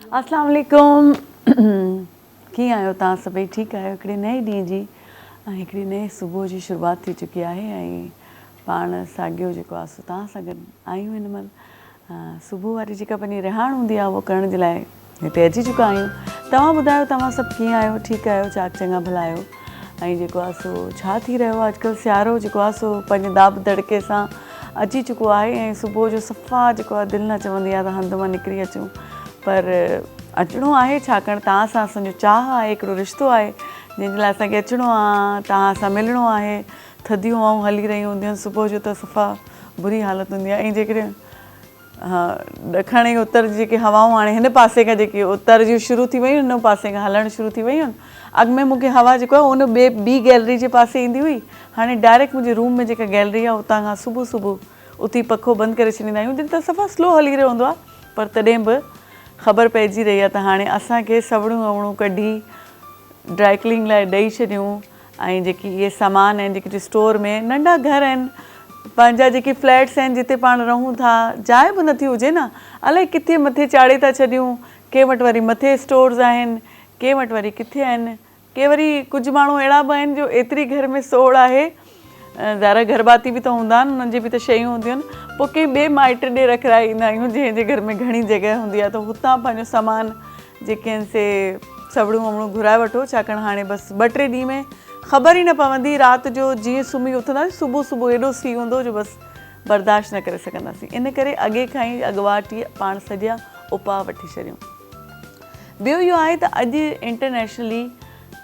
अस्सलाम वालेकुम। कीअं आहियो तव्हां सभई? ठीकु आहियो? हिकिड़े नए ॾींहं जी ऐं हिकिड़ी नए सुबुह जी शुरूआति थी चुकी आहे ऐं पाण साॻियो जेको आहे सो तव्हां सां गॾु आहियूं हिन महिल। सुबुह वारी जेका पंहिंजी रिहाण हूंदी आहे उहो करण जे लाइ हिते अची चुका आहियूं। तव्हां ॿुधायो तव्हां सभु कीअं आहियो? ठीकु आहियो? चाक चङा भला आहियो? ऐं जेको आहे सो छा थी रहियो आहे अॼुकल्ह? सियारो जेको आहे सो पंहिंजे दाब दड़के सां अची चुको आहे ऐं सुबुह जो सफ़ा जेको आहे दिलि न चवंदी आहे त हंध मां निकिरी अचूं, पर अचिणो आहे छाकाणि तव्हां सां असांजो चाह आहे, हिकिड़ो रिश्तो आहे जंहिंजे लाइ असांखे अचिणो आहे, तव्हां सां मिलणो आहे। थधियूं हवाऊं हली रहियूं हूंदियूं आहिनि सुबुह जो त सफ़ा बुरी हालत हूंदी आहे। ऐं जेकॾहिं ॾखण ऐं उत्तर जी जेके हवाऊं हाणे हिन पासे खां जेके उत्तर जूं शुरू थी वियूं हिन पासे खां हलणु शुरू थी वियूं आहिनि। अॻु में मूंखे हवा जेको आहे उन ॿी गैलरी जे पासे ईंदी हुई, हाणे डायरेक्ट मुंहिंजे रूम में जेका गैलरी आहे उतां खां सुबुह सुबुह उथी पखो बंदि करे छॾींदा आहियूं, जिन त सफ़ा स्लो हली रहियो हूंदो आहे, पर तॾहिं बि ख़बर पइजी रही आहे त हाणे असांखे सवड़ियूं ववड़ियूं कढी ड्राई क्लीन लाइ ॾेई छॾियूं। ऐं जेकी इहे सामान आहिनि जेके स्टोर में नंढा घर आहिनि, पंहिंजा जेके फ्लैट्स आहिनि जिते पाण रहूं था, जाइ बि नथी हुजे न, अलाए किथे मथे चाढ़े था छॾियूं। कंहिं वटि वरी मथे स्टोर्स आहिनि, कंहिं वटि वरी किथे आहिनि, के वरी कुझु माण्हू अहिड़ा बि आहिनि जो एतिरी घर में सोड़ आहे, ज़ारा घरबाती बि त हूंदा आहिनि, उन्हनि जी बि त शयूं हूंदियूं आहिनि, पोइ कंहिं ॿिए माइट ॾे रखाए ईंदा आहियूं जंहिंजे घर में घणी जॻह हूंदी आहे, त हुतां पंहिंजो सामान जेके आहिनि से सवड़ियूं ववड़ियूं घुराए वठो। छाकाणि हाणे बसि 2-3 ॾींहं में ख़बर ई न पवंदी, राति जो जीअं सुम्ही उथंदासीं सुबुह सुबुह एॾो सीउ हूंदो जो बसि बर्दाश्त न करे सघंदासीं। इन करे अॻे खां ई अॻुवाट ई पाण सॼा उपाउ वठी छॾियूं। ॿियो इहो आहे त अॼु इंटरनेशनली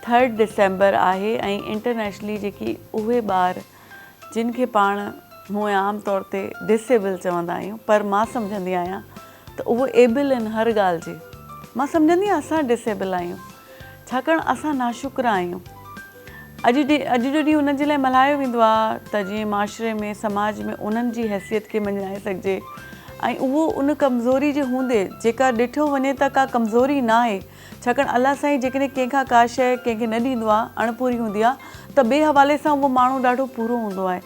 3 डिसेंबर आहे ऐं इंटरनेशनली जेकी उहे ॿार जिन खे पाण हूअं आम तौर ते डिसेबल चवंदा आहियूं, पर मां सम्झंदी आहियां त उहो एबल आहिनि हर ॻाल्हि जे। मां सम्झंदी आहियां असां डिसेबल आहियूं छाकाणि असां नाशुक्र आहियूं। अॼु जो ॾींहुं उन्हनि जे लाइ मल्हायो वेंदो आहे त जीअं माशरे में समाज में उन्हनि जी हैसियत खे मञाए सघिजे ऐं उहो उन कमज़ोरी जे हूंदे जेका ॾिठो वञे त का कमज़ोरी न आहे, छाकाणि अलाह साईं जेकॾहिं कंहिंखां का शइ कंहिंखे न ॾींदो आहे, अणपूरी हूंदी आहे, त ॿिए हवाले सां उहो माण्हू ॾाढो पूरो हूंदो आहे,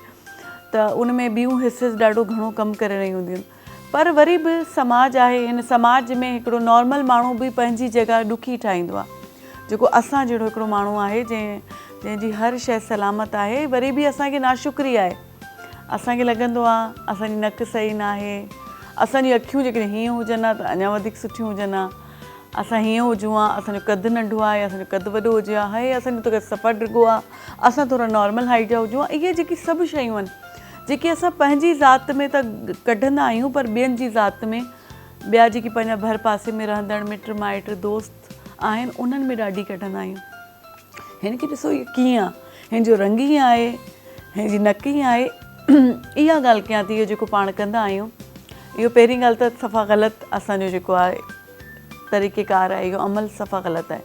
त उन में ॿियूं हिसिस ॾाढो घणो कमु करे रहियूं हूंदियूं आहिनि। पर वरी बि समाज आहे, हिन समाज में हिकिड़ो नॉर्मल माण्हू बि पंहिंजी जॻह ॾुखी ठाहींदो आहे। जेको असां जहिड़ो हिकिड़ो माण्हू आहे जंहिंजी हर शइ सलामत आहे, वरी बि असांखे नाशुक्री आहे। असांखे लॻंदो आहे असांजी नक सही न आहे, असांजी अखियूं जेकॾहिं हीअं हुजनि हा त अञा वधीक सुठियूं हुजनि हा, असां हीअं हुजूं हा, असांजो कदु नंढो आहे, असांजो कदु वॾो हुजे हा, हाणे असांजो त सफ़ा डिघो आहे, असां थोरा नॉर्मल हाइट जा हुजूं हा। इहे जेकी सभु शयूं आहिनि जेके असां पंहिंजी ज़ात में त कढंदा आहियूं, पर ॿियनि जी ज़ात में ॿिया जेके पंहिंजा भर पासे में रहंदड़ मिट माइट दोस्त आहिनि उन्हनि में ॾाढी कढंदा आहियूं। हिन खे ॾिसो इहो कीअं आहे, हिन जो रंग ईअं आहे, हिन जी नक ईअं आहे। इहा ॻाल्हि कयां थी, इहो जेको पाण कंदा आहियूं इहो पहिरीं ॻाल्हि त सफ़ा ग़लति असांजो जेको आहे तरीक़ेकार आहे, इहो अमल सफ़ा ग़लति आहे।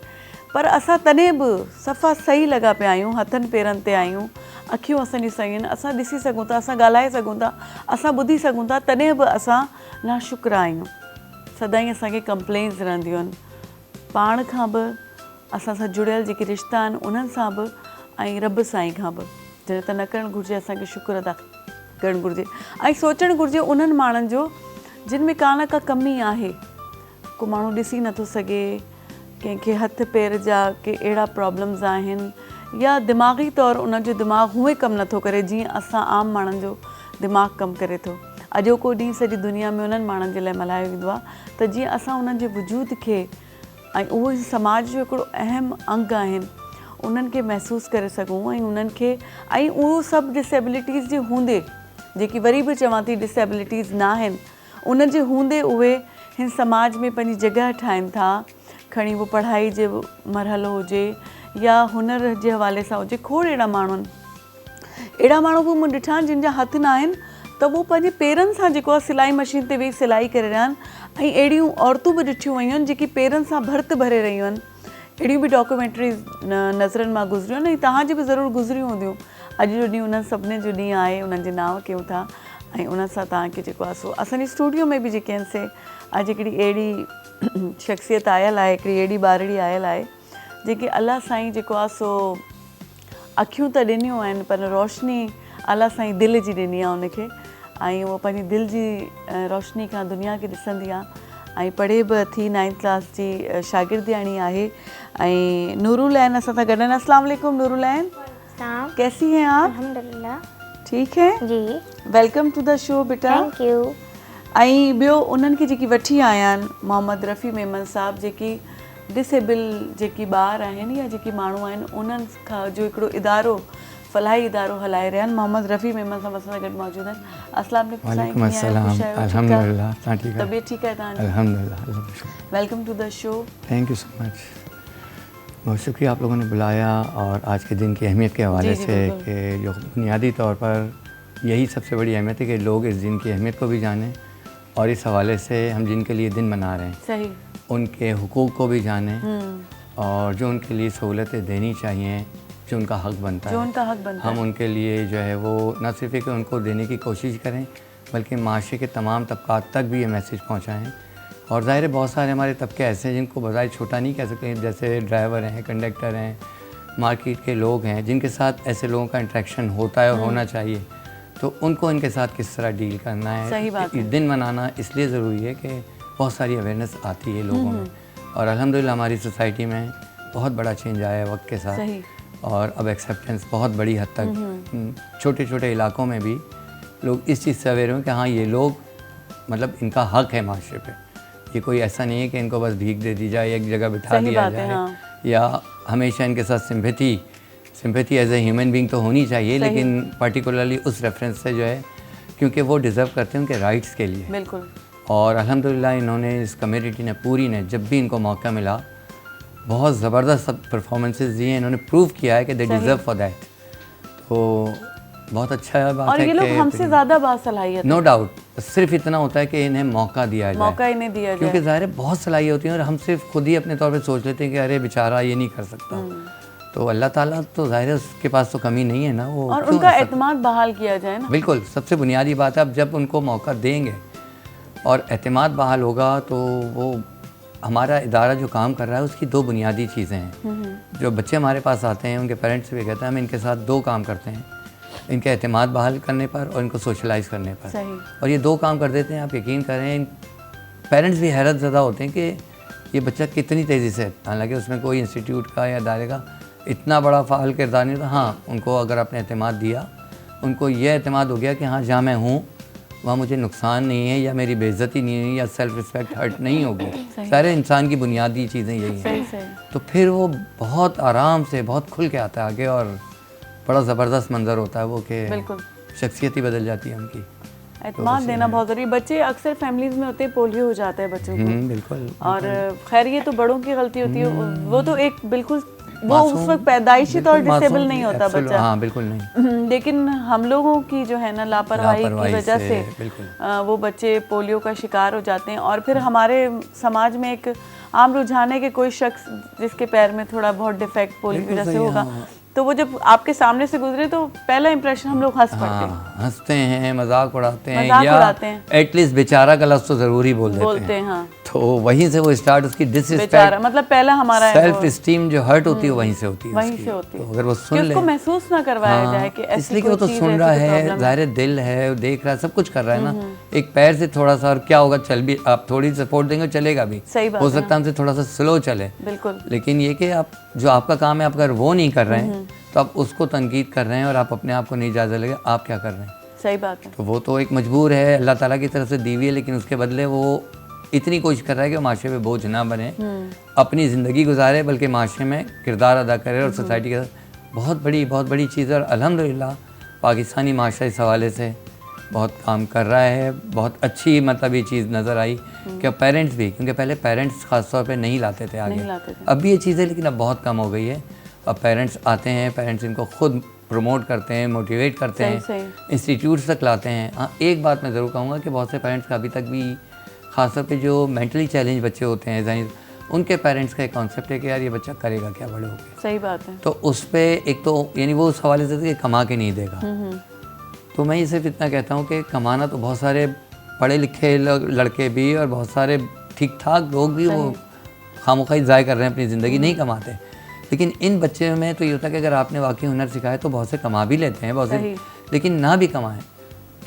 पर असां तॾहिं बि सफ़ा सही लॻा पिया आहियूं, हथनि पेरनि ते आहियूं, अखियूं असांजी सही आहिनि, असां ॾिसी सघूं था, असां ॻाल्हाए सघूं था, असां ॿुधी सघूं था, तॾहिं बि असां नाशुक्र आहियूं। सदाईं असांखे कंप्लेन्स रहंदियूं आहिनि, पाण खां बि, असां सां जुड़ियल जेके रिश्ता आहिनि उन्हनि सां बि ऐं रब साईं खां बि। जॾहिं त न करणु घुरिजे, असांखे शुक्र अदा करणु घुरिजे ऐं सोचणु घुरिजे उन्हनि माण्हुनि जो जिन में का न का कमी आहे। को माण्हू ॾिसी नथो सघे, कंहिंखे हथ पेर जा के अहिड़ा प्रॉब्लम्स आहिनि या दिमाग़ी तौरु उनजो दिमाग़ु हूअं कमु नथो करे जीअं असां आम माण्हुनि जो दिमाग़ु कमु करे थो। अॼोको ॾींहुं सॼी दुनिया में उन्हनि माण्हुनि जे लाइ मल्हायो वेंदो आहे त जीअं असां उन्हनि जे वजूद खे ऐं उहो समाज जो हिकिड़ो अहम अंग आहिनि उन्हनि खे महसूसु करे सघूं ऐं उन्हनि खे ऐं उहो सभु डिसेबिलिटीज़ जे हूंदे जेकी वरी बि चवां थी डिसेबिलिटीज़ न आहिनि, उन जे हूंदे उहे हिन समाज में पंहिंजी जॻह ठाहिनि था। खणी उहो पढ़ाई जो मरहलो हुजे या हुनर जे हवाले सां हुजे। खोड़ अहिड़ा माण्हू आहिनि, अहिड़ा माण्हू बि मूं ॾिठा आहिनि जिन जा हथ न आहिनि त उहो पंहिंजे पेरनि सां जेको आहे सिलाई मशीन ते वेही सिलाई करे रहिया आहिनि। ऐं अहिड़ियूं औरतूं बि ॾिठियूं वयूं आहिनि जेकी पेरनि सां भर्त भरे रहियूं आहिनि। अहिड़ियूं बि डॉक्यूमेंट्रीज़ नज़रनि मां गुज़रियूं आहिनि ऐं तव्हांजी बि ज़रूरु गुज़रियूं हूंदियूं। अॼु जो ॾींहुं उन्हनि सभिनी जो ॾींहुं आहे, उन्हनि जे नाव कयूं था ऐं उन सां तव्हांखे जेको आहे सो असांजे स्टूडियो में बि जेके आहिनि से अॼु हिकिड़ी अहिड़ी शख़्सियत आयल आहे, हिकिड़ी अहिड़ी ॿारड़ी आयल आहे जेके अलाह साईं जेको आहे सो अखियूं त ॾिनियूं आहिनि पर रोशनी अलाह साईं दिलि जी ॾिनी आहे उनखे ऐं उहो पंहिंजी दिलि जी रोशनी खां दुनिया खे ॾिसंदी आहे ऐं पढ़े बि थी 9th क्लास जी शागिर्दियाणी आहे। ऐं नूरुलैन असां सां गॾु आहिनि। अस्सलाम वालेकुम नूरुलैन, कैसी हैं आप? अल्हम्दुलिल्लाह। ठीक है जी, वेलकम टू द शो बेटा। Thank you. ऐं ॿियो उन्हनि खे जेकी वठी आया आहिनि मोहम्मद रफ़ी मेमन साहब, जेकी डिसेबल जेकी ॿार आहिनि या जेकी माण्हू आहिनि उन्हनि खां जो हिकिड़ो इदारो फलाही इदारो हलाए रहिया आहिनि। मोहम्मद रफ़ी मेमन साहब असां सां गॾु मौजूदु आहिनि। अस्सलाम वालेकुम साईं, कीअं आहियो? अल्हम्दुलिल्लाह, तबीयत ठीक है तव्हांजी? अल्हम्दुलिल्लाह। Welcome to the show. Thank you so much, बहुत शुक्रिया आप लोगों ने बुलाया और आज के दिन की अहमियत के हवाले से कि जो बुनियादी तौर पर यही सबसे बड़ी अहमियत है कि लोग इस दिन की अहमियत को भी जानें और इस हवाले से हम जिनके लिए दिन मना रहे हैं सही उनके हुकूक को भी जानें और जो उनके लिए सहूलतें देनी चाहिए, जो उनका हक बनता है, हम उनके लिए जो है वो न सिर्फ कि उनको देने की कोशिश करें बल्कि माशरे के तमाम तबकात तक भी ये मैसेज पहुँचाएँ। और ज़ाहिर है बहुत सारे हमारे तबके ऐसे हैं जिनको बजाय छोटा नहीं कह सकते, जैसे ड्राइवर हैं, कंडक्टर हैं, मार्केट के लोग हैं, जिनके साथ ऐसे लोगों का इंटरेक्शन होता है और होना चाहिए। तो उनको इनके साथ किस तरह डील करना है। सही बात है। दिन मनाना इसलिए ज़रूरी है कि बहुत सारी अवेयरनेस आती है लोगों में और अल्हम्दुलिल्लाह हमारी सोसाइटी में बहुत बड़ा चेंज आया है वक्त के साथ। सही। और अब एक्सेप्टेंस बहुत बड़ी हद तक छोटे छोटे इलाकों में भी लोग इस चीज़ से अवेयर हैं कि हाँ ये लोग मतलब इनका हक है माशरे पे। ये कोई ऐसा नहीं है कि इनको बस भीख दे दी जाए, एक जगह बिठा दिया जाए। हाँ। या हमेशा इनके साथ sympathy as a human being तो होनी चाहिए, लेकिन पर्टिकुलरली उस रेफरेंस से जो है क्योंकि वो डिज़र्व करते हैं उनके राइट्स के लिए। बिल्कुल। और अल्हम्दुलिल्लाह इन्होंने इस कम्युनिटी ने पूरी ने जब भी इनको मौका मिला बहुत ज़बरदस्त परफॉर्मेंसेस दिए, इन्होंने प्रूव किया है कि दे डिज़र्व फॉर दैट। तो बहुत अच्छा बात है। और ये लोग हमसे ज़्यादा बासलाहियत, नो डाउट, सिर्फ इतना होता है कि इन्हें मौका दिया जाए, मौका इन्हें दिया जाए, क्योंकि ज़ाहिर है बहुत सलाहियत होती है और हम सिर्फ खुद ही अपने तौर पे सोच लेते हैं कि अरे बेचारा ये नहीं कर सकता। तो अल्लाह ताला तो ज़ाहिर है उसके पास तो कमी नहीं है ना, वो और उनका एतमाद बहाल किया जाए ना। बिल्कुल, सबसे बुनियादी बात है। अब जब उनको मौका देंगे और एतमाद बहाल होगा तो वो हमारा इदारा जो काम कर रहा है उसकी दो बुनियादी चीज़ें हैं। जो बच्चे हमारे पास आते हैं उनके पेरेंट्स भी कहते हैं हम इनके साथ दो काम करते हैं, इनके एतमाद बहाल करने पर और इनको सोशलाइज़ करने पर। सही। और ये दो काम कर देते हैं। आप यकीन करें पेरेंट्स भी हैरत ज़्यादा होते हैं कि ये बच्चा कितनी तेज़ी से, हालांकि उसमें कोई इंस्टीट्यूट का या इदारे का इतना बड़ा फ़ाल किरदार नहीं था। हाँ, उनको अगर आपने एतमाद दिया, उनको ये एतमाद हो गया कि हाँ जहाँ मैं हूँ वहाँ मुझे नुकसान नहीं है या मेरी बेइज्जती नहीं हुई या सेल्फ रिस्पेक्ट हर्ट नहीं होगी। सारे इंसान की बुनियादी चीज़ें यही हैं। तो फिर वो बहुत आराम से बहुत खुल के आता है आगे और बड़ा ज़बरदस्त मंजर होता है वो कि शख्सियत ही बदल जाती है उनकी। एतमाद देना बहुत ज़रूरी। बच्चे अक्सर फैमिलीज़ में होते हैं, पोलियो हो जाता है बच्चों को। बिल्कुल। और खैर ये तो बड़ों की गलती होती है, वो तो एक बिल्कुल वो उस वक्त पैदाइशी तौर डिसेबल नहीं होता बच्चा। हाँ, बिल्कुल नहीं। लेकिन हम लोगों की जो है ना लापरवाही की वजह से वो बच्चे पोलियो का शिकार हो जाते हैं। और फिर हमारे समाज में एक आम रुझान है कि कोई शख्स जिसके पैर में थोड़ा बहुत डिफेक्ट पोलियो की वजह से होगा, तो वो जब आपके सामने से गुजरे तो पहला इंप्रेशन हम लोग हंस पड़ते हैं, हंसते हैं, मजाक उड़ाते हैं या एटलीस्ट बेचारा का लफ्ज़ तो ज़रूर ही बोलते हैं। हाँ। तो वहीं से वो स्टार्ट उसकी डिसरिस्पेक्ट, मतलब पहला हमारा सेल्फ स्टीम जो हर्ट होती है वहीं से होती है। तो अगर वो सुन ले, उसको महसूस ना करवाया जाए कि इसलिए कि वो तो सुन रहा है, ज़ाहिर दिल है, देख रहा है, सब कुछ कर रहा है ना। एक पैर से थोड़ा सा और क्या होगा, चल भी आप थोड़ी सपोर्ट देंगे चलेगा भी, हो सकता है हमसे थोड़ा सा स्लो चले। बिल्कुल। लेकिन ये कि आप जो आपका काम है आप अगर वो नहीं कर रहे हैं तो आप उसको तनकीद कर रहे हैं और आप अपने आप को नहीं इजाज़त लगे आप क्या कर रहे हैं। सही बात है। तो वो तो एक मजबूर है, अल्लाह ताला की तरफ से दी हुई है, लेकिन उसके बदले वो इतनी कोशिश कर रहा है कि माशरे पे बोझ ना बने, अपनी ज़िंदगी गुजारे बल्कि माशरे में किरदार अदा करे और सोसाइटी के साथ बहुत बड़ी चीज़ है। और अल्हम्दुलिल्लाह पाकिस्तानी माशरा इस हवाले से बहुत काम कर रहा है। बहुत अच्छी मतलब ये चीज़ नज़र आई कि अब पेरेंट्स भी, क्योंकि पहले पेरेंट्स ख़ास तौर पे नहीं लाते थे आगे, अब भी ये चीज़ें लेकिन अब बहुत कम हो गई है। अब पेरेंट्स आते हैं, पेरेंट्स इनको खुद प्रमोट करते हैं, मोटिवेट करते हैं, इंस्टीट्यूट्स तक लाते हैं। हाँ, एक बात मैं ज़रूर कहूँगा कि बहुत से पेरेंट्स का अभी तक भी ख़ासतौर पे जो मेंटली चैलेंज बच्चे होते हैं ज़ाहिर, उनके पेरेंट्स का एक कॉन्सेप्ट है कि यार ये बच्चा करेगा क्या बड़े होकर। सही बात है। तो उस पर एक तो यानी वो उस हवाले से कमा के नहीं देगा। तो मैं ये सिर्फ इतना कहता हूँ कि कमाना तो बहुत सारे पढ़े लिखे लड़के भी और बहुत सारे ठीक ठाक लोग भी वो खामोखाई ज़ाय कर रहे हैं अपनी ज़िंदगी, नहीं कमाते। लेकिन इन बच्चे में तो ये होता है कि अगर आपने वाकई हुनर सिखाया तो बहुत से कमा भी लेते हैं, बहुत से, लेकिन ना भी कमाएं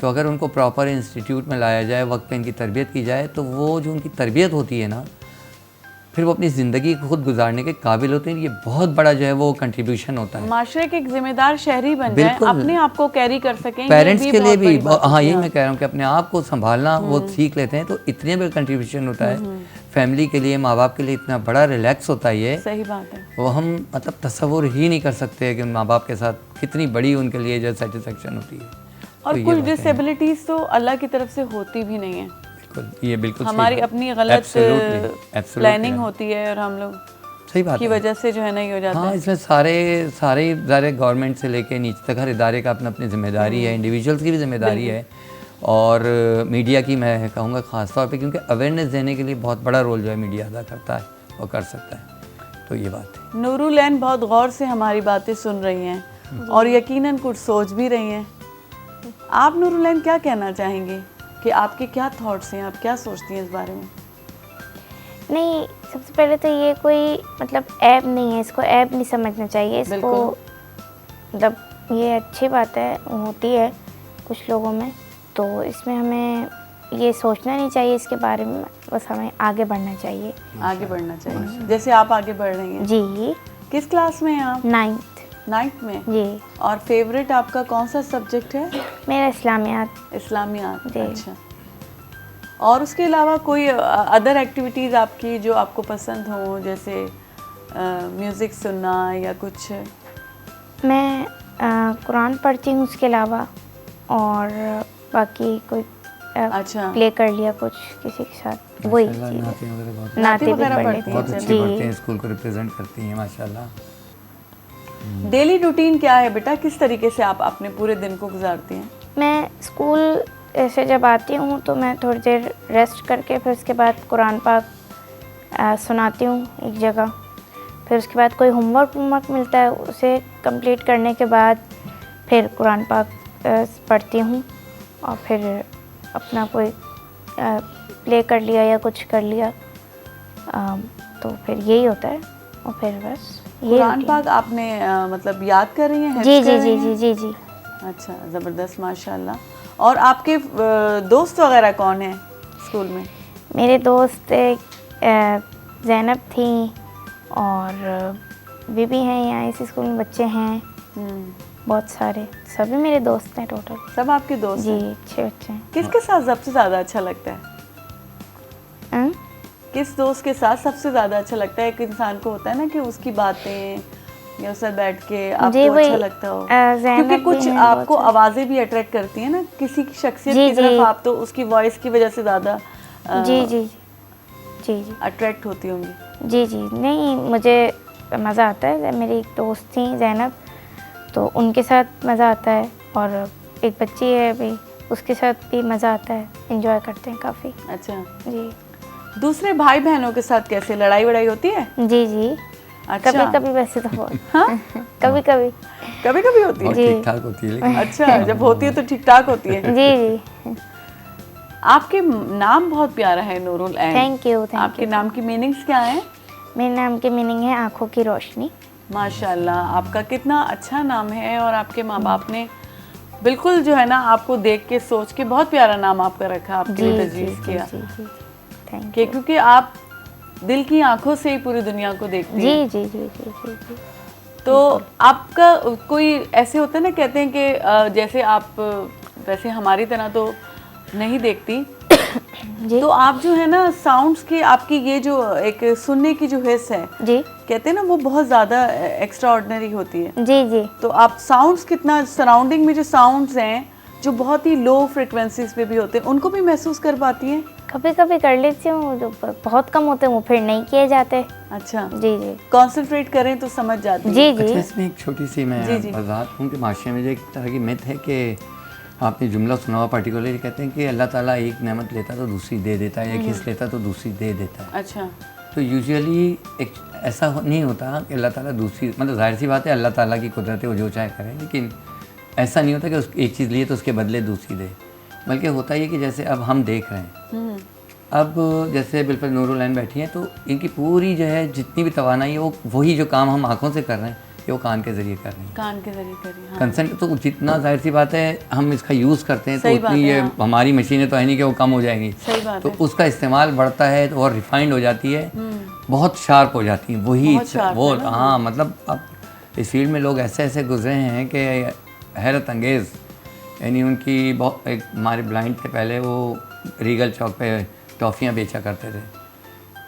तो अगर उनको प्रॉपर इंस्टीट्यूट में लाया जाए, वक्त पे इनकी तरबियत की जाए, तो वो जो उनकी तरबियत होती है ना, फिर वो अपनी ज़िंदगी को खुद गुजारने के काबिल होते हैं। ये बहुत बड़ा जो है वो कंट्रीब्यूशन होता है। माशरे के एक जिम्मेदार शहरी बन जाए, बिल्कुल। अपने आप को कैरी कर सकें, पेरेंट्स के लिए भी बहुत हाँ, यही मैं कह रहा हूँ कि अपने आप को संभालना वो सीख लेते हैं, तो इतने बड़े कंट्रीब्यूशन होता है फैमिली के लिए, माँ बाप के लिए इतना बड़ा रिलैक्स होता है ये। सही बात है। वो हम मतलब तस्वुर ही नहीं कर सकते कि उन माँ बाप के साथ कितनी बड़ी उनके लिए जो सेटिस्फेक्शन होती है। और तो ये कुछ बातें हैं। डिसेबिलिटीज तो अल्लाह की तरफ से होती भी नहीं है, बिल्कुल, ये बिल्कुल सही हमारी बात। अपनी गलत Absolutely प्लानिंग होती है और हम लोग सही बात की है। वजह से जो है नहीं हो जाता हाँ, है। इसमें सारे इदारे गवर्नमेंट से लेके नीचे तक हर इदारे का अपना अपनी जिम्मेदारी है, इंडिविजुअल्स की भी जिम्मेदारी है, और मीडिया की मैं कहूँगा ख़ास तौर पे, क्योंकि अवेयरनेस देने के लिए बहुत बड़ा रोल जो है मीडिया अदा करता है और कर सकता है। तो ये बात है। नूरुल ऐन बहुत गौर से हमारी बातें सुन रही हैं और यकीनन कुछ सोच भी रही हैं। आप नूरुल ऐन क्या कहना चाहेंगे कि आपके क्या थॉट्स हैं, आप क्या सोचती हैं इस बारे में? नहीं, सबसे पहले तो ये कोई मतलब ऐब नहीं है, इसको ऐब नहीं समझना चाहिए इसको। मतलब ये अच्छी बात है, होती है कुछ लोगों में, तो इसमें हमें ये सोचना नहीं चाहिए इसके बारे में, बस हमें आगे बढ़ना चाहिए। आगे बढ़ना चाहिए, जैसे आप आगे बढ़ रही हैं। जी। किस क्लास में हैं आप? 9th में। जी। और फेवरेट आपका कौन सा सब्जेक्ट है? मेरा इस्लामियात। इस्लामियात। जी। अच्छा। और उसके अलावा कोई अदर एक्टिविटीज़ आपकी जो आपको पसंद हो, जैसे म्यूज़िक सुनना या कुछ? मैं कुरान पढ़ती हूँ उसके अलावा, और बाकी कोई अच्छा। प्ले कर लिया कुछ किसी के साथ, वही माशाल्लाह, चीज़। नाते वगैरह बहुत नाते भी वगैरह पढ़ पढ़ती लेते हैं। बहुत हैं। अच्छी पढ़ते जी। हैं, स्कूल को रिप्रेजेंट करती हैं माशाल्लाह। डेली रूटीन क्या है बेटा, किस तरीके से आप अपने पूरे दिन को गुजारती हैं? मैं स्कूल से जब आती हूँ तो मैं थोड़ी देर रेस्ट करके फिर उसके बाद कुरान पाक सुनाती हूँ एक जगह। फिर उसके बाद कोई होमवर्क मिलता है, उसे कंप्लीट करने के बाद फिर कुरान पाक पढ़ती हूँ, और फिर अपना कोई प्ले कर लिया या कुछ कर लिया, तो फिर यही होता है। और फिर बस ये कुरान पाक आपने मतलब याद कर रही हैं? जी हिफ्ज़ जी कर रही जी हैं? जी जी जी। अच्छा, ज़बरदस्त, माशाल्लाह। और आपके दोस्त वगैरह कौन हैं स्कूल में? मेरे दोस्त ज़ैनब थी, और बीबी हैं, यहाँ इसी स्कूल में बच्चे हैं बहुत सारे, सभी मेरे दोस्त हैं टोटल। सब आपके दोस्त जी, हैं? 6 बच्चे हैं। किसके साथ सबसे ज़्यादा अच्छा लगता है? किस दोस्त के साथ सबसे ज़्यादा अच्छा लगता है? एक इंसान को होता है ना कि उसकी बातें या उससे बैठ के आपको वही, अच्छा लगता हो, ज़ैनब क्योंकि भी कुछ हैं आपको बहुत आवाज़ें भी अट्रैक्ट करती हैं ना किसी की शख्सियत जी, की तरफ, जी। आप तो उसकी वॉइस की वजह से ज़्यादा जी जी जी जी जी अट्रैक्ट होती होंगी। जी जी। नहीं, मुझे मज़ा आता है। मेरी एक दोस्त थी ज़ैनब, तो उनके साथ मज़ा आता है, और एक बच्ची है अभी, उसके साथ भी मज़ा आता है, एंजॉय करते हैं काफ़ी। अच्छा। जी दूसरे भाई बहनों के साथ कैसे लड़ाई वड़ाई होती है? जी जी। अच्छा। कभी कभी वैसे तो बहुत हाँ? कभी कभी कभी कभी होती बहुत है? जी। ठीक ठाक होती है लेकिन अच्छा, जब होती है तो ठीक ठाक होती है। जी जी। आपके नाम बहुत प्यारा है, नूरुल ऐन। थैंक यू आपके नाम की मीनिंग्स क्या है? मेरे नाम की मीनिंग है आँखों की रोशनी। माशाल्लाह, आपका कितना अच्छा नाम है, और आपके माँ बाप ने बिल्कुल जो है ना आपको देख के सोच के बहुत प्यारा नाम आपका रखा, आपके जी लिए जी तजवीज़ जी किया। जी जी। थैंक कि क्योंकि आप दिल की आंखों से ही पूरी दुनिया को देखती जी हैं। जी जी जी जी जी। तो आपका कोई ऐसे होता है ना, कहते हैं कि जैसे आप वैसे हमारी तरह तो नहीं देखती, जी तो आप जो है ना साउंड्स की, आपकी ये जो एक सुनने की जो हिस्स है, जी कहते हैं ना वो बहुत ज़्यादा एक्स्ट्रा ऑर्डिनरी होती है। जी जी तो आप साउंड्स कितना, सराउंडिंग में जो साउंड्स हैं जो बहुत ही लो फ्रिक्वेंसीज पे भी होते हैं, उनको भी महसूस कर पाती हैं? कभी कभी कर लेती हूँ, जो बहुत कम होते हैं वो फिर नहीं किए जाते। अच्छा। जी जी कॉन्सेंट्रेट करें तो समझ जाती हैं। जी जी अच्छा, इसमें एक छोटी सी मैं जी, जी। वजाहत हूँ कि माशरे में जो एक तरह की मिथ है कि आपने जुमला सुना हुआ, पर्टिकुलरली कहते हैं कि अल्लाह ताला एक नेमत लेता तो दूसरी दे देता है, एक हिस्स लेता तो दूसरी दे देता है। अच्छा। तो यूजुअली एक ऐसा नहीं होता कि अल्लाह ताला दूसरी, मतलब जाहिर सी बात है अल्लाह ताला की कुदरत है, वो जो चाहे करे, लेकिन ऐसा नहीं होता कि उस एक चीज़ लिए तो उसके बदले दूसरी दे, बल्कि होता ये कि जैसे अब हम देख रहे हैं, अब जैसे बिल्कुल नूरुल ऐन बैठी हैं, तो इनकी पूरी जो है जितनी भी तवानाई है वो वही जो काम हम आँखों से कर रहे हैं, कि वो कान के ज़रिए कर रही हैं। कान के जरिए करिए। हाँ कंसेंट तो जितना जाहिर सी बात है हम इसका यूज़ करते हैं तो सही बात उतनी है, ये हाँ। हमारी मशीनें तो है नहीं कि वो कम हो जाएंगी। सही बात तो है। उसका इस्तेमाल बढ़ता है तो और रिफाइंड हो जाती है, बहुत शार्प हो जाती है वही बहुत sharp वो है ना। हाँ मतलब अब इस फील्ड में लोग ऐसे ऐसे गुजरे हैं कि हैरत अंगेज़। यानी उनकी बहुत एक हमारे ब्लाइंड थे पहले, वो रीगल चौक पे टॉफ़ियाँ बेचा करते थे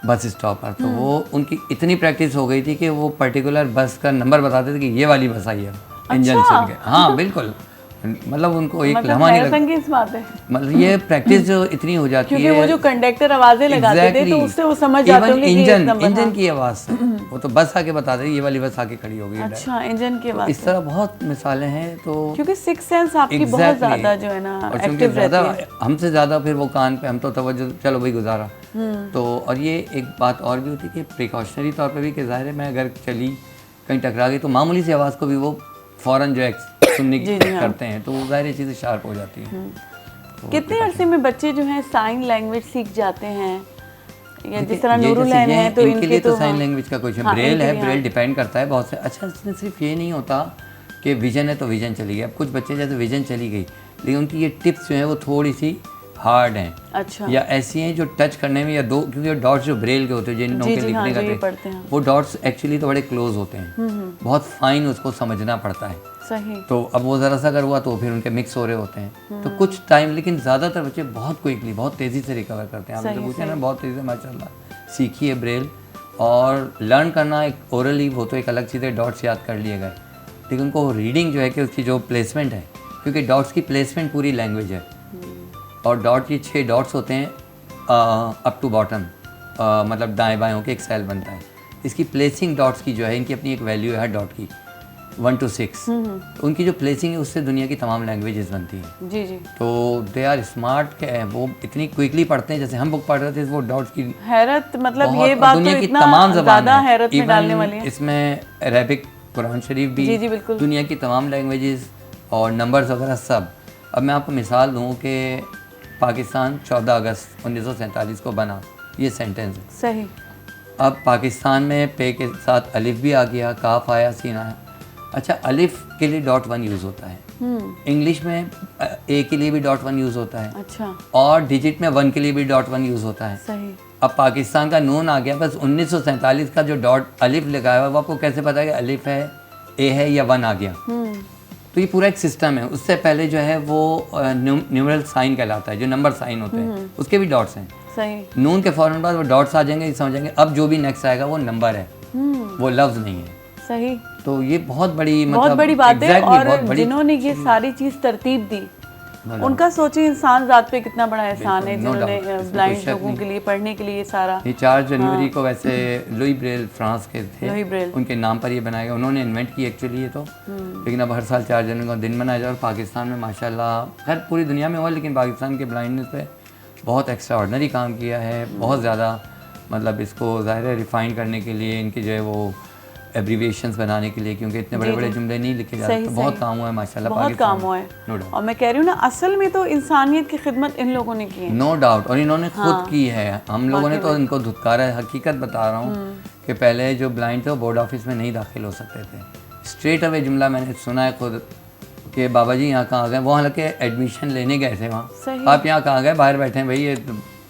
बस स्टॉप पर। तो वो उनकी इतनी प्रैक्टिस हो गई थी कि वो पर्टिकुलर बस का नंबर बताते थे कि ये वाली बस आई है इंजन सुन के। हाँ बिल्कुल, मतलब उनको एक मतलब लम्हा नहीं हैरत लगता। अंगेज बात है, मतलब ये प्रैक्टिस जो इतनी हो जाती क्योंकि है, वो जो कंडक्टर आवाजें लगाते थे तो Exactly. उससे वो समझ जाते Even होंगे कि ये इंजन नंबर। इंजन हाँ। की आवाज़ से वो तो बस आके बताते थे ये वाली बस आके खड़ी होगी। अच्छा, इंजन के तो बाद इस तरह बहुत मिसालें हैं। तो क्योंकि सिक्स सेंस आपकी बहुत Exactly. ज़्यादा जो है ना और चूंकि एक्टिव ज़्यादा रहती है। हमसे ज़्यादा फिर वो कान पे हम तो तवज्जो चलो भाई गुजारा। तो और ये एक बात और भी होती है कि प्रिकॉशनरी तौर पे भी कि ज़ाहिर है मैं अगर चली कहीं टकरा गई तो मामूली सी आवाज़ को भी वो फ़ौरन जो है सुनने की करते हैं, तो वो ज़ाहिर चीज़ें शार्प हो जाती हैं। तो कितने अरसे में बच्चे जो हैं साइन लैंग्वेज सीख जाते हैं, या जिस देखिए, तरह ये नूरुल जैसे है ये तो इनके लिए तो साइन हाँ। लैंग्वेज का कुछ है, हाँ, ब्रेल इनके है, लिए, ब्रेल हाँ। डिपेंड करता है बहुत से। अच्छा, इसमें सिर्फ ये नहीं होता कि विजन है तो विजन चली गई। अब कुछ बच्चे जैसे विजन चली गई लेकिन उनकी ये टिप्स जो है वो थोड़ी सी हार्ड हैं, अच्छा या ऐसी हैं जो टच करने में या दो, क्योंकि डॉट्स जो ब्रेल के होते हैं जिन जी के जी हाँ, लिखने जो ये का पढ़ते हैं वो डॉट्स एक्चुअली तो बड़े क्लोज होते हैं, बहुत फाइन उसको समझना पड़ता है। सही। तो अब वो ज़रा सा अगर हुआ तो फिर उनके मिक्स हो रहे होते हैं, तो कुछ टाइम, लेकिन ज़्यादातर बच्चे बहुत क्विकली बहुत तेज़ी से रिकवर करते हैं। आपने तो पूछा ना, बहुत तेज़ी से माशाल्लाह सीखी है ब्रेल। और लर्न करना एक ओरली वो तो एक अलग चीज़ है, डॉट्स याद कर लिए गए, लेकिन उनको रीडिंग जो है कि उसकी जो प्लेसमेंट है, क्योंकि डॉट्स की प्लेसमेंट पूरी लैंग्वेज है। और डॉट की 6 डॉट्स होते हैं अप टू बॉटम, मतलब दाएं बाएं होकर एक सेल बनता है। इसकी प्लेसिंग डॉट्स की जो है, इनकी अपनी एक वैल्यू है हर डॉट की 1 to 6। उनकी जो प्लेसिंग है उससे दुनिया की तमाम लैंग्वेजेस बनती हैं। जी जी, तो दे आर स्मार्ट के वो इतनी क्विकली पढ़ते हैं, जैसे हम बुक पढ़ रहे थे वो डॉट्स की हैरत, मतलब बहुत- ये और बात तो दुनिया की इतना तमाम ज़बान ज़्यादा है। हैरत में Even डालने वाली है। इसमें अरेबिक कुरान शरीफ भी, जी, जी, बिल्कुल। दुनिया की तमाम लैंग्वेजेस और नंबर्स वगैरह सब। अब मैं आपको मिसाल दूँ कि पाकिस्तान 14 अगस्त 1947 को बना, ये सेंटेंस है। सही। अब पाकिस्तान में पे के साथ अलिफ भी आ गया, काफ आया, सीन आया। अच्छा, अलिफ के लिए .1 यूज़ होता है, इंग्लिश में ए के लिए भी .1 यूज़ होता है, अच्छा, और डिजिट में 1 के लिए भी .1 यूज़ होता है। सही। अब पाकिस्तान का नून आ गया, बस 1947 का जो डॉट अलिफ लगाया हुआ है वो आपको कैसे पता है कि अलिफ है, ए है या 1 आ गया। तो ये पूरा एक सिस्टम है। उससे पहले जो है वो न्यूमरल साइन कहलाता है, जो नंबर साइन होते हैं उसके भी डॉट्स हैं। सही। नून के फ़ौरन बाद वो डॉट्स आ जाएंगे, समझ जाएंगे अब जो भी नेक्स्ट आएगा वो नंबर है, वो लफ्ज़ नहीं है। सही। तो ये बहुत बड़ी बहुत मतलब बड़ी बात है। exactly, बहुत और बड़ी जिन्होंने ये सारी चीज़ तरतीब दी, उनका सोचिए इंसान ज़ात पे कितना बड़ा एहसान है, बिल्कुल, no जिन्होंने doubt, इसमें ब्लाइंड कोई शक लोगों नहीं। के लिए पढ़ने के लिए सारा। ये 4 जनवरी को वैसे लुई ब्रेल फ्रांस के थे, लुई ब्रेल। उनके नाम पर ये बनाया गया, उन्होंने इन्वेंट की एक्चुअली ये तो। लेकिन अब हर साल 4 जनवरी को दिन मनाया जाए। और पाकिस्तान में माशाल्लाह, खैर पूरी दुनिया में हुआ, लेकिन पाकिस्तान के ब्लाइंडनेस पे बहुत एक्स्ट्रा ऑर्डनरी काम किया है, बहुत ज़्यादा। मतलब इसको ज़ाहिर है रिफ़ाइन करने के लिए, इनकी जो है वो एब्रीविएशंस बनाने के लिए, क्योंकि इतने बड़े बड़े जुमले नहीं लिखे जाते, तो बहुत काम हुआ है माशाल्लाह बहुत पाकिस्तान काम में। हुआ है। No doubt. और मैं कह रही हूँ ना, असल में तो इंसानियत की खिदमत इन लोगों ने की है। नो डाउट, और इन्होंने खुद की है। हम लोगों ने तो इनको धुतकारा है। हकीकत बता रहा हूँ कि पहले जो ब्लाइंड थे वो बोर्ड ऑफिस में नहीं दाखिल हो सकते थे। स्ट्रेट अवे जुमला मैंने सुना है खुद कि बाबा जी यहाँ कहाँ गए, वो हालांकि एडमिशन लेने गए थे वहाँ, सही। आप यहाँ कहाँ गए, बाहर बैठे हैं भाई, ये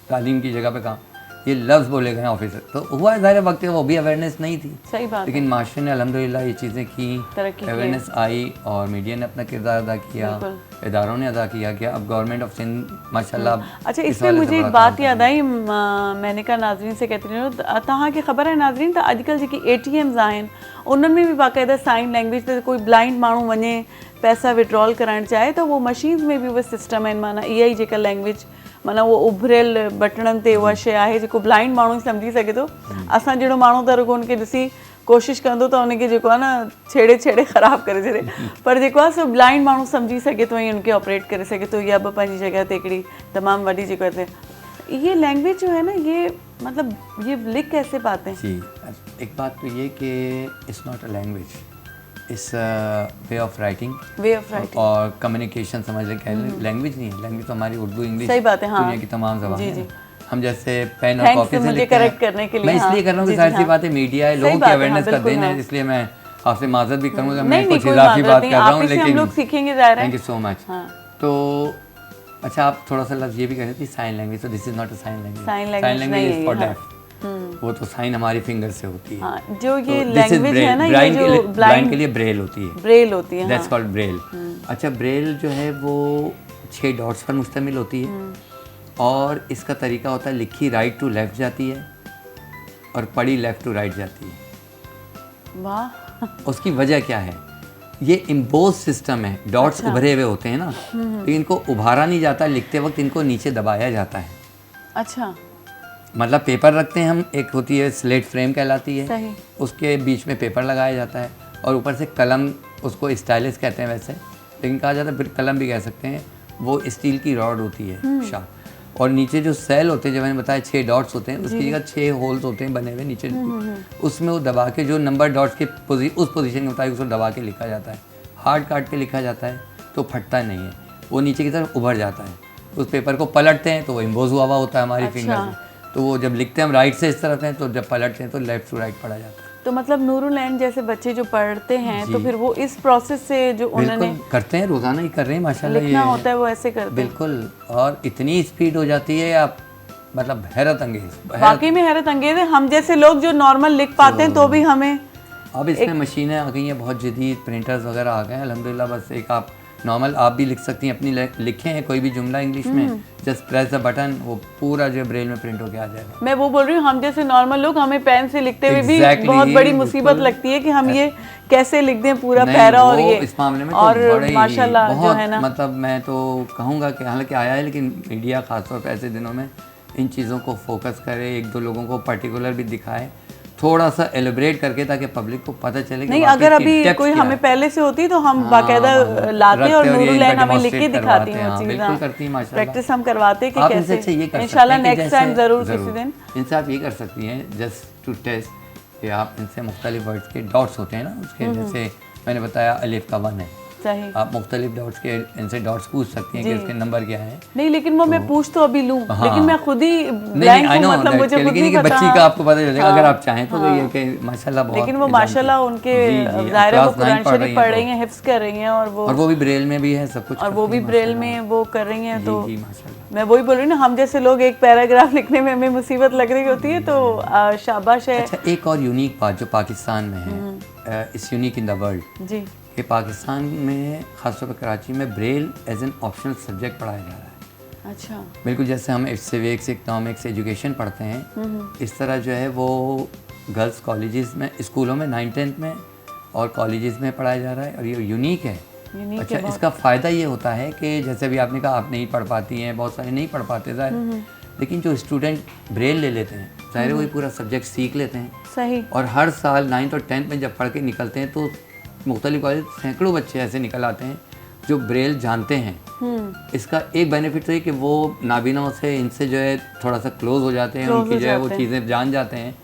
तालीम की जगह पे कहाँ, ये लफ्ज़ बोले गए ऑफिस से। तो हुआ है ज़ाहिर वक्त, वो भी अवेयरनेस नहीं थी, सही बात है। लेकिन माशरे ने अल्हम्दुलिल्लाह ये चीज़ें की, तरक्की की। अवेयरनेस आई और मीडिया ने अपना किरदार अदा किया, इदारों ने अदा किया। अब गवर्नमेंट ऑफ सिंध माशाल्लाह। अच्छा, इसमें मुझे एक बात याद आई, मैंने कहा नाजरीन से कहती रही तहाँ की ख़बर है नाजरीन, तो अॼुकल्ह जेकी ATMs आहिनि उन्हनि में भी बाक़ाइदा साइन लैंग्वेज, तो कोई ब्लाइंड माण्हू वञे पैसा विड्रॉल करणु चाहे त उहो मशीन्स में बि उहे सिस्टम आहिनि, माना इहा ई जेका लैंग्वेज, माना उहो उभरियल बटणनि ते उहा शइ आहे जेको ब्लाइंड माण्हू सम्झी सघे थो। असां जहिड़ो माण्हू त रुॻो हुनखे ॾिसी कोशिशि कंदो त उनखे जेको आहे न छेड़े छेड़े ख़राबु करे छॾे, पर जेको आहे सो ब्लाइंड माण्हू सम्झी सघे थो ऐं उनखे ऑपरेट करे सघे थो। इहा बि पंहिंजी जॻह ते हिकिड़ी तमामु वॾी जेको आहे ये लैंग्वेज जो है ना, ये मतलब ये लिख कैसे पाते हैं? जी, एक बात तो ये कि it's not a language, it's way of writing, way of writing और कम्युनिकेशन समझ लें। लैंग्वेज नहीं है, लैंग्वेज तो हमारी उर्दू, इंग्लिश, सही बात है, हाँ। दुनिया की तमाम ज़बान जी, है। जी। हम जैसे पेन और Thanks कॉपी से मुझे लिखते हैं, correct करने के लिए, मैं इसलिए हाँ। कर रहा हूँ जी, कि जाहिर जी, सी हाँ। बात है मीडिया है, सही लोगों बात की है, अवेयरनेस हाँ, का बिल्कुल, दिन हाँ। है, इसलिए मैं आपसे माजरत भी करूँगा, मैं नहीं, कुछ कोई इजाफी माजरत बात नहीं, कर रहा आप हूँ, ही से हम लेकिन लोग सीखेंगे ज़ाहिर है। Thank you so much. हाँ। तो अच्छा, आप थोड़ा सा लफ्ज़ ये भी कह रहे थे साइन लैंग्वेज, तो this is not a sign language. Sign language नहीं इज़ है फॉर ये, हाँ। डेफ, वो तो साइन हमारी फिंगर से होती है। हाँ, जो तो ये this is लैंग्वेज है braille। ना, ये ब्राइन के जो लिए, ब्राइन ब्लाइंड के लिए ब्रेल होती है, ब्रेल होती है, दैट्स हाँ। Called Braille. अच्छा, ब्रेल जो है वो 6 डॉट्स पर मुश्तमिल होती है, और इसका तरीका होता है लिखी राइट टू लेफ़्ट जाती है और पढ़ी लेफ़्ट टू राइट जाती है। वाह। उसकी वजह क्या है? ये इम्बोज सिस्टम है, डॉट्स उभरे हुए होते हैं ना, तो इनको उभारा नहीं जाता, लिखते वक्त इनको नीचे दबाया जाता है। अच्छा, मतलब पेपर रखते हैं हम, एक होती है स्लेट फ्रेम कहलाती है, सही। उसके बीच में पेपर लगाया जाता है और ऊपर से कलम, उसको स्टाइलिस कहते हैं वैसे, लेकिन कहा जाता है फिर कलम भी कह सकते हैं, वो स्टील की रॉड होती है शार्प, और नीचे जो सेल होते हैं, जो मैंने बताया 6 डॉट्स होते हैं, उसकी जगह 6 होल्स होते हैं बने हुए नीचे, उसमें वो दबा के जो नंबर डॉट्स के उस पोजीशन के मुताबिक उसको दबा के लिखा जाता है। हार्ड काट के लिखा जाता है तो फटता नहीं है, वो नीचे की तरफ उभर जाता है। उस पेपर को पलटते हैं तो वो इम्बोज हुआ होता है हमारी फिंगर से, तो वो जब लिखते हैं हम राइट से इस तरफ हैं, तो जब पलटते हैं तो लेफ्ट टू राइट पढ़ा जाता है। तो मतलब नूरुल एन जैसे बच्चे जो पढ़ते हैं, तो फिर वो इस प्रोसेस से जो उन्होंने बिल्कुल करते हैं, रोज़ाना ही कर रहे हैं माशाल्लाह। लिखना ये होता है वो ऐसे करते हैं। बिल्कुल, और इतनी स्पीड हो जाती है, आप मतलब हैरत अंगेज। वाकई में हैरत अंगेज है, हम जैसे लोग जो नॉर्मल लिख पाते हैं तो भी हमें अब इसमें मशीनें आ गई हैं, बहुत जदीद प्रिंटर्स वगैरह आ गए हैं अल्हम्दुलिल्लाह। बस एक आप नॉर्मल आप भी लिख सकती हैं, अपनी लिखे हैं कोई भी जुमला इंग्लिश में, जस्ट प्रेस द बटन, वो पूरा जो ब्रेल में प्रिंट होके आ जाएगा। मैं वो बोल रही हूँ, हम जैसे नॉर्मल लोग, हमें पेन से लिखते हुए भी Exactly, बहुत बड़ी मुसीबत बिल्कुल। लगती है कि हम ये कैसे लिख दें पूरा नहीं, पैरा, और वो ये इस मामले में तो और बड़े ही माशाल्लाह जो बहुत, है ना, मतलब मैं तो कहूँगा कि हालांकि आया है, लेकिन मीडिया खासतौर पर ऐसे दिनों में इन चीज़ों को फोकस करे, 1-2 लोगों को पर्टिकुलर भी दिखाए, थोड़ा सा एलिब्रेट करके, ताकि पब्लिक को पता चले कि नहीं, वाकई अगर इसकी अभी depth कोई क्या हमें है। पहले से होती तो हम हाँ, बाकायदा लाते रखते और ये नूरुल इनका एन हमें लिख के demonstrate दिखाती करवाते हैं हैं। वो हाँ, चीज़। बिल्कुल करती हैं माशाल्लाह। प्रैक्टिस हम करवाते कि आप इनसे कैसे, अच्छा ये कर सकते इंशाल्लाह हैं कि नेक्स्ट टाइम जैसे- ज़रूर किसी दिन। इनसे आप ये कर सकती हैं, जस्ट टू टेस्ट, कि आप इनसे मुख्तलिफ वर्ड्स के डॉट्स होते हैं ना उसके, जैसे मैंने बताया अलिफ का 1 है, सही। आप मुख्तलिफ डॉट्स के इनसे डॉट्स पूछ सकती हैं कि इसके नंबर क्या है। नहीं, लेकिन वो मैं पूछ तो अभी लूँ, हाँ। लेकिन मैं खुद ही नहीं, ब्लैंक आई हूँ, नो, मतलब मुझे खुद लेकिन नहीं ये पता। बच्ची का आपको पता चल जाएगा, हाँ, अगर आप चाहें तो, हाँ। ये कि माशाल्लाह बहुत लेकिन वो जानती माशाल्लाह हैं। उनके जी, जी, ज़ाहिर है वो क्लास 9 कुरान शरीफ पढ़ रही हैं हैं, हिफ्स कर रही हैं, और वो भी ब्रेल में भी है, सब कुछ और वो करती भी हैं ब्रेल माशाल्लाह। में वो कर रही हैं। तो जी, माशाल्लाह। मैं वही बोल रही हूँ ना, हम जैसे लोग एक पैराग्राफ लिखने में हमें मुसीबत लग रही होती है, तो शाबाश है। अच्छा, एक और यूनिक बात जो पाकिस्तान में है, is unique in the world, जी, कि पाकिस्तान में ख़ासतौर पर कराची में braille as an optional subject पढ़ाया जा रहा है। अच्छा, बिल्कुल जैसे हम सिविक्स, इकनॉमिक्स, एजुकेशन पढ़ते हैं, इस तरह जो है वो गर्ल्स कॉलेजेस में, स्कूलों में 9th-10th में और कॉलेजेस में पढ़ाया जा रहा है, और ये यूनिक है। यूनिक अच्छा, है बहुत। इसका फ़ायदा ये होता है कि जैसे अभी आपने कहा आप नहीं पढ़ पाती हैं, बहुत सारे नहीं पढ़ पाते ज़ाहिर, लेकिन जो स्टूडेंट ब्रेल ले लेते हैं, ज़ाहिर है वही पूरा सब्जेक्ट सीख लेते हैं, सही। और हर साल 9th और 10th में जब पढ़ के निकलते हैं तो मुख्तलिफ कॉलेज सैकड़ों बच्चे ऐसे निकल आते हैं जो ब्रेल जानते हैं। इसका एक बेनिफिट तो है कि वो नाबीनों से, इनसे जो है थोड़ा सा क्लोज हो जाते हैं, उनकी जो है वो चीज़ें जान जाते हैं।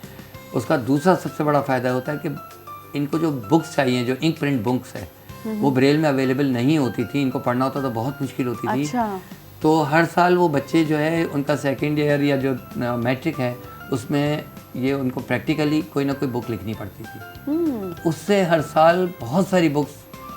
उसका दूसरा सबसे बड़ा फ़ायदा होता है कि इनको जो बुक्स चाहिए, जो इंक प्रिंट बुक्स है, वो ब्रेल में अवेलेबल नहीं होती थी, इनको पढ़ना होता तो बहुत मुश्किल होती थी। अच्छा, तो हर साल वो बच्चे जो है उनका 2nd ईयर या जो मैट्रिक है उसमें ये उनको प्रैक्टिकली कोई ना कोई बुक लिखनी पड़ती थी। उससे हर साल बहुत सारी बुक्स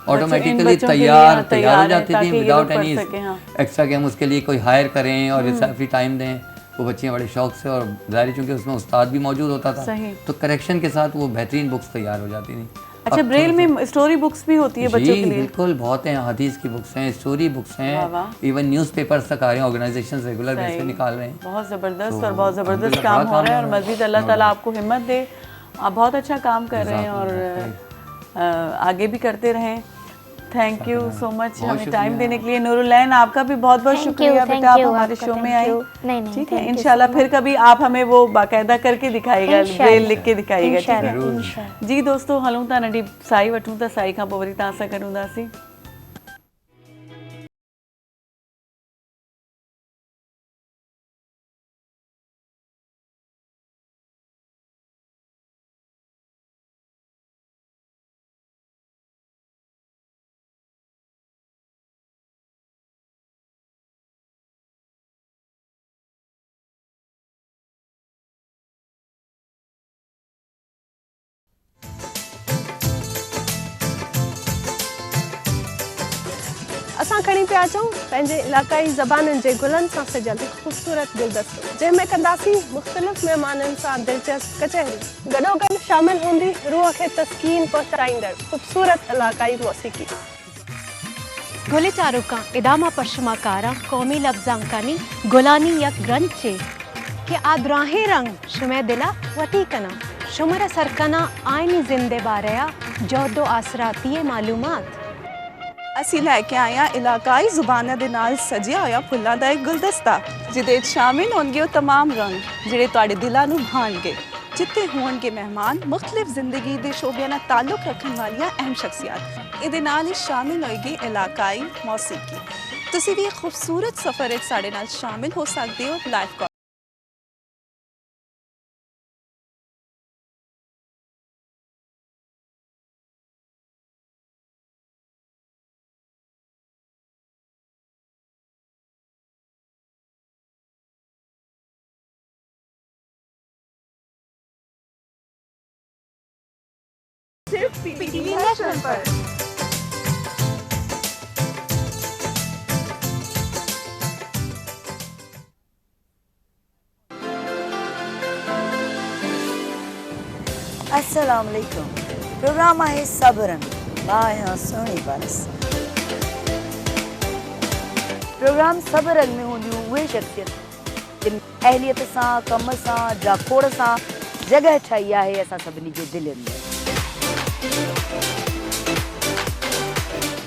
ऑटोमेटिकली बच्चों के लिए तैयार हो हैं, जाती ताकि थी, ये विदाउट लोग पढ़ एनी सकें, हाँ। एक्स्ट्रा कि हम उसके लिए कोई हायर करें और इजाफी टाइम दें। वो बच्चियाँ बड़े शौक से, और ज़ाहिर चूँकि उसमें उस्ताद भी मौजूद होता था, सही। तो करेक्शन के साथ वो बेहतरीन बुक्स तैयार हो जाती थी। अच्छा, ब्रेल में स्टोरी बुक्स भी होती है बच्चों के लिए? बिल्कुल, बहुत हैं, हदीस की बुक्स हैं, स्टोरी बुक्स वाह, हैं, वाह। इवन न्यूज़पेपर्स तक आ रहे हैं, ऑर्गेनाइजेशंस रेगुलर बेस पे निकाल रहे हैं। बहुत ज़बरदस्त, तो और बहुत ज़बरदस्त अल्हम्दुलिल्लाह काम बड़ा हो रहा है, काम और हो रहा है। मज़ीद अल्लाह ताला आपको हिम्मत दे, आप बहुत अच्छा काम कर रहे हैं, और आगे भी करते रहें। थैंक यू सो मच हमें टाइम देने के लिए। नूरुल एन, आपका भी बहुत बहुत शुक्रिया बेटा, आप हमारे शो में आए। नहीं, ठीक है, इंशाल्लाह फिर कभी आप हमें वो बाकायदा करके दिखाएगा, ब्रेल लिख के दिखाएगा। ठीक है इंशाल्लाह। जी दोस्तों, हलूं था नंढी साई वठूं था, साई खां पोइ वरी तव्हां सां गॾु हूंदासीं। असां खणी पिया अचूं पंहिंजे इलाक़ाई ज़बानुनि जे गुलनि सां सजियल हिकु ख़ूबसूरत गुलदस्तो जंहिंमें कंदासीं मुख़्तलिफ़ महिमाननि सां दिलचस्प कचहरी गॾोगॾु शामिल हूंदी रूह खे तस्कीन पहुचाईंदड़ ख़ूबसूरत इलाक़ाई मौसीक़ी गुले चारुका इदामा पश्चिमाकारा कौमी लफ्जांकानी गुलानी यक ग्रंथ चे कि आद्राहे रंग शुमे दिला वती कना शुमर सरकना आईनी जिंदे बारया जोदो आसराती मालूमात ਅਸੀਂ ਲੈ ਕੇ ਆਏ ਹਾਂ ਇਲਾਕਾਈ ਜ਼ੁਬਾਨਾਂ ਦੇ ਨਾਲ ਸਜਿਆ ਹੋਇਆ ਫੁੱਲਾਂ ਦਾ ਇੱਕ ਗੁਲਦਸਤਾ ਜਿਹਦੇ ਵਿੱਚ ਸ਼ਾਮਿਲ ਹੋਣਗੇ ਉਹ तमाम ਰੰਗ ਜਿਹੜੇ ਤੁਹਾਡੇ ਦਿਲਾਂ ਨੂੰ ਭਾਣਗੇ ਜਿੱਥੇ ਹੋਣਗੇ ਮਹਿਮਾਨ ਮੁxtਲਿਫ ਜ਼ਿੰਦਗੀ ਦੇ ਸ਼ੋਬਿਆਂ ਨਾਲ ਤਾਲੁਕ ਰੱਖਣ ਵਾਲੀਆਂ ਅਹਿਮ ਸ਼ਖਸੀਅਤ ਇਹਦੇ ਨਾਲ ਹੀ ਸ਼ਾਮਿਲ ਹੋਏਗੀ ਇਲਾਕਾਈ ਮੌਸੀਕੀ ਤੁਸੀਂ ਵੀ ਇੱਕ ਖੂਬਸੂਰਤ ਸਫ਼ਰ ਵਿੱਚ ਸਾਡੇ ਨਾਲ ਸ਼ਾਮਿਲ ਹੋ ਸਕਦੇ ਹੋ ਲਾਈਵ सिर्फ पीटीवी नेशनल पर। अस्सलाम वालेकुम। प्रोग्राम आहे सबरन मां आहियां सोनी पारस। प्रोग्राम सबरन में हूंदियूं उहे शख्सियत जिन अहलियत सां कम सां जाखोड़ सां जॻह ठाही आहे असां सभिनी जे दिलनि में।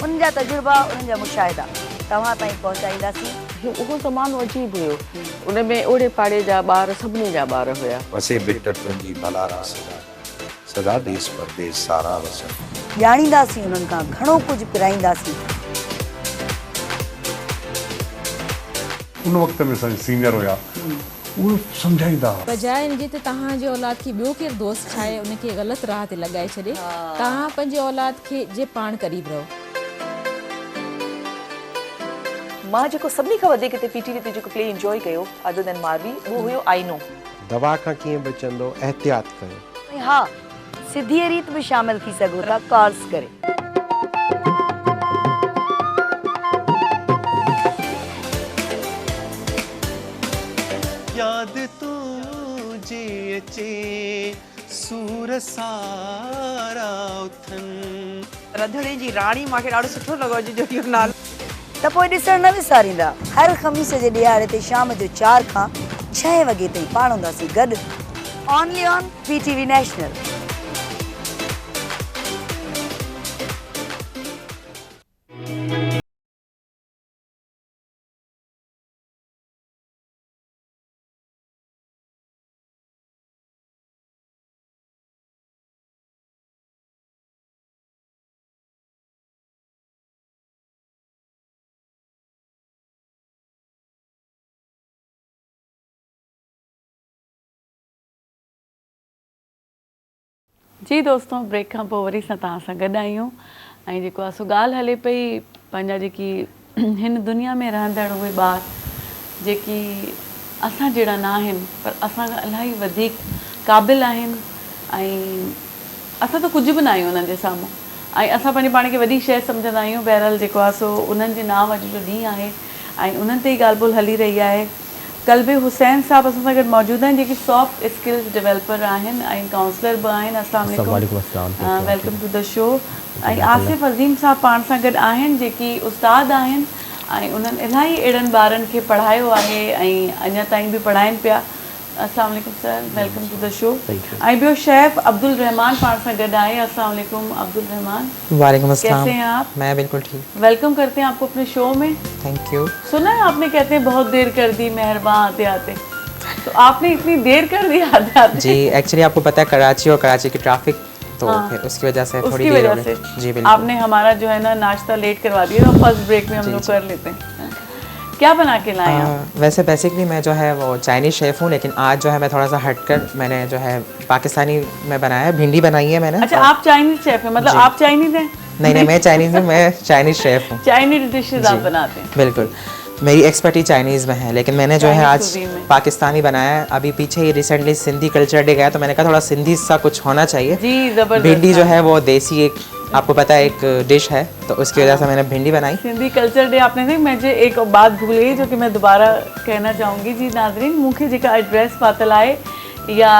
उनजा तजुर्बा उन्हनि जा मुशाहिदा तव्हां ताईं पहुचाईंदासीं। उहो ज़मानो अजीब हुयो उन में ओड़े पाड़े जा ॿार सभिनी जा ॿार हुया वसे बिट तुंहिंजी भलारा सदा देश परदेश सारा वसन ॼाणींदासीं उन्हनि खां घणो कुझु पिराईंदासीं। उन वक़्त में सीनियर हुया उहो सम्झाईंदा बजाए इनजे त तव्हांजे औलाद खे ॿियो केरु दोस्त ठाहे उनखे ग़लति राह ते लॻाए छॾे तव्हां पंहिंजे औलाद खे जे पाण क़रीब रहो। मां जेको सभिनी खां वधीक हिते पीटीवी ते जेको प्ले एंजॉय कयो अदर देन मारवी उहो हुयो आईनो। दवा खां कीअं बचंदो एहतियात कयो। ऐं हा सिधी रीत में शामिल थी सघो था कॉल्स करे। याद तुझे अचे सूर सारा उथन रंधिणे जी राणी मूंखे ॾाढो सुठो लॻो जो इहो नालो त पोइ ॾिसण न विसारींदा। हर ख़मीस जे ॾियारे ते शाम जो 4 खां 6 वॻे ताईं पाण हूंदासीं गॾु ओनली ऑन पीटीवी नेशनल। जी दोस्तों ब्रेक खां पोइ वरी असां तव्हां सां गॾु आहियूं ऐं जेको आहे सो ॻाल्हि हले पई पंहिंजा जेकी हिन दुनिया में रहंदड़ उहे ॿार जेकी असां जहिड़ा न आहिनि पर असां खां इलाही वधीक क़ाबिल आहिनि ऐं असां त कुझु बि न आहियूं उन्हनि जे साम्हूं ऐं असां पंहिंजे पाण खे वॾी शइ सम्झंदा आहियूं। बहरहाल जेको आहे सो उन्हनि जे नाम अॼु जो ॾींहुं आहे ऐं उन्हनि ते ई ॻाल्हि ॿोल हली रही आहे। कल्बे हुसैन साहब असां सां गॾु मौजूदु आहिनि जेकी सॉफ्ट स्किल्स डेवलपर आहिनि ऐं काउंसलर बि आहिनि। अस्सलाम वालेकुम, वेलकम टू द शो। ऐं आसिफ अज़ीम साहब पाण सां गॾु आहिनि जेकी उस्ताद आहिनि ऐं उन्हनि इलाही अहिड़नि ॿारनि खे पढ़ायो आहे ऐं अञा ताईं बि पढ़ाइनि पिया। अस्सलाम वालेकुम sir, welcome to the show. ऐं ॿियो शेफ़ अब्दुल रहमान पाण सां गॾु आए। अस्सलाम वालेकुम अब्दुल रहमान। वालेकुम अस्सलाम। कैसे हैं आप? मैं बिल्कुल ठीक। वेलकम करते हैं आपको अपने शो में। Thank you. सुना है आपने कहते हैं बहुत देर कर दी मेहरबान आते आते, तो आपने इतनी देर कर दी आते आते? जी एक्चुअली आपको पता है कराची और कराची की ट्रैफिक तो फिर उसकी वजह से थोड़ी देर हो गई। जी बिल्कुल। आपने हमारा जो है ना नाश्ता लेट करवा दिया तो फर्स्ट ब्रेक में हम लोग कर लेते हैं। क्या बना के लाए आप? वैसे बेसिकली मैं जो है वो चाइनीज़ शेफ़ हूँ लेकिन आज जो है मैं थोड़ा सा हटकर मैंने जो है पाकिस्तानी में बनाया है। भिंडी बनाई है मैंने। अच्छा आप चाइनीज़ शेफ़ हैं, मतलब आप चाइनीज़ हैं? नहीं मैं चाइनीज़ हूँ, मैं चाइनीज़ शेफ़ हूँ। चाइनीज़ डिशेज आप बनाते हैं? बिल्कुल, मेरी एक्सपर्टी चाइनीज़ में है लेकिन मैंने जो है आज पाकिस्तानी बनाया है। अभी पीछे ही रिसेंटली सिंधी कल्चर डे गया तो मैंने कहा थोड़ा सिंधी सा कुछ होना चाहिए। जी जबरदस्त। भिंडी जो है वो देसी एक आपको पता है एक डिश है, तो उसकी वजह से मैंने भिंडी बनाई। सिंधी कल्चर डे आपने दी, मुझे एक बात भूल गई जो कि मैं दोबारा कहना चाहूँगी जी नाज़रीन, मूंखे जेका एड्रेस पातल आहे या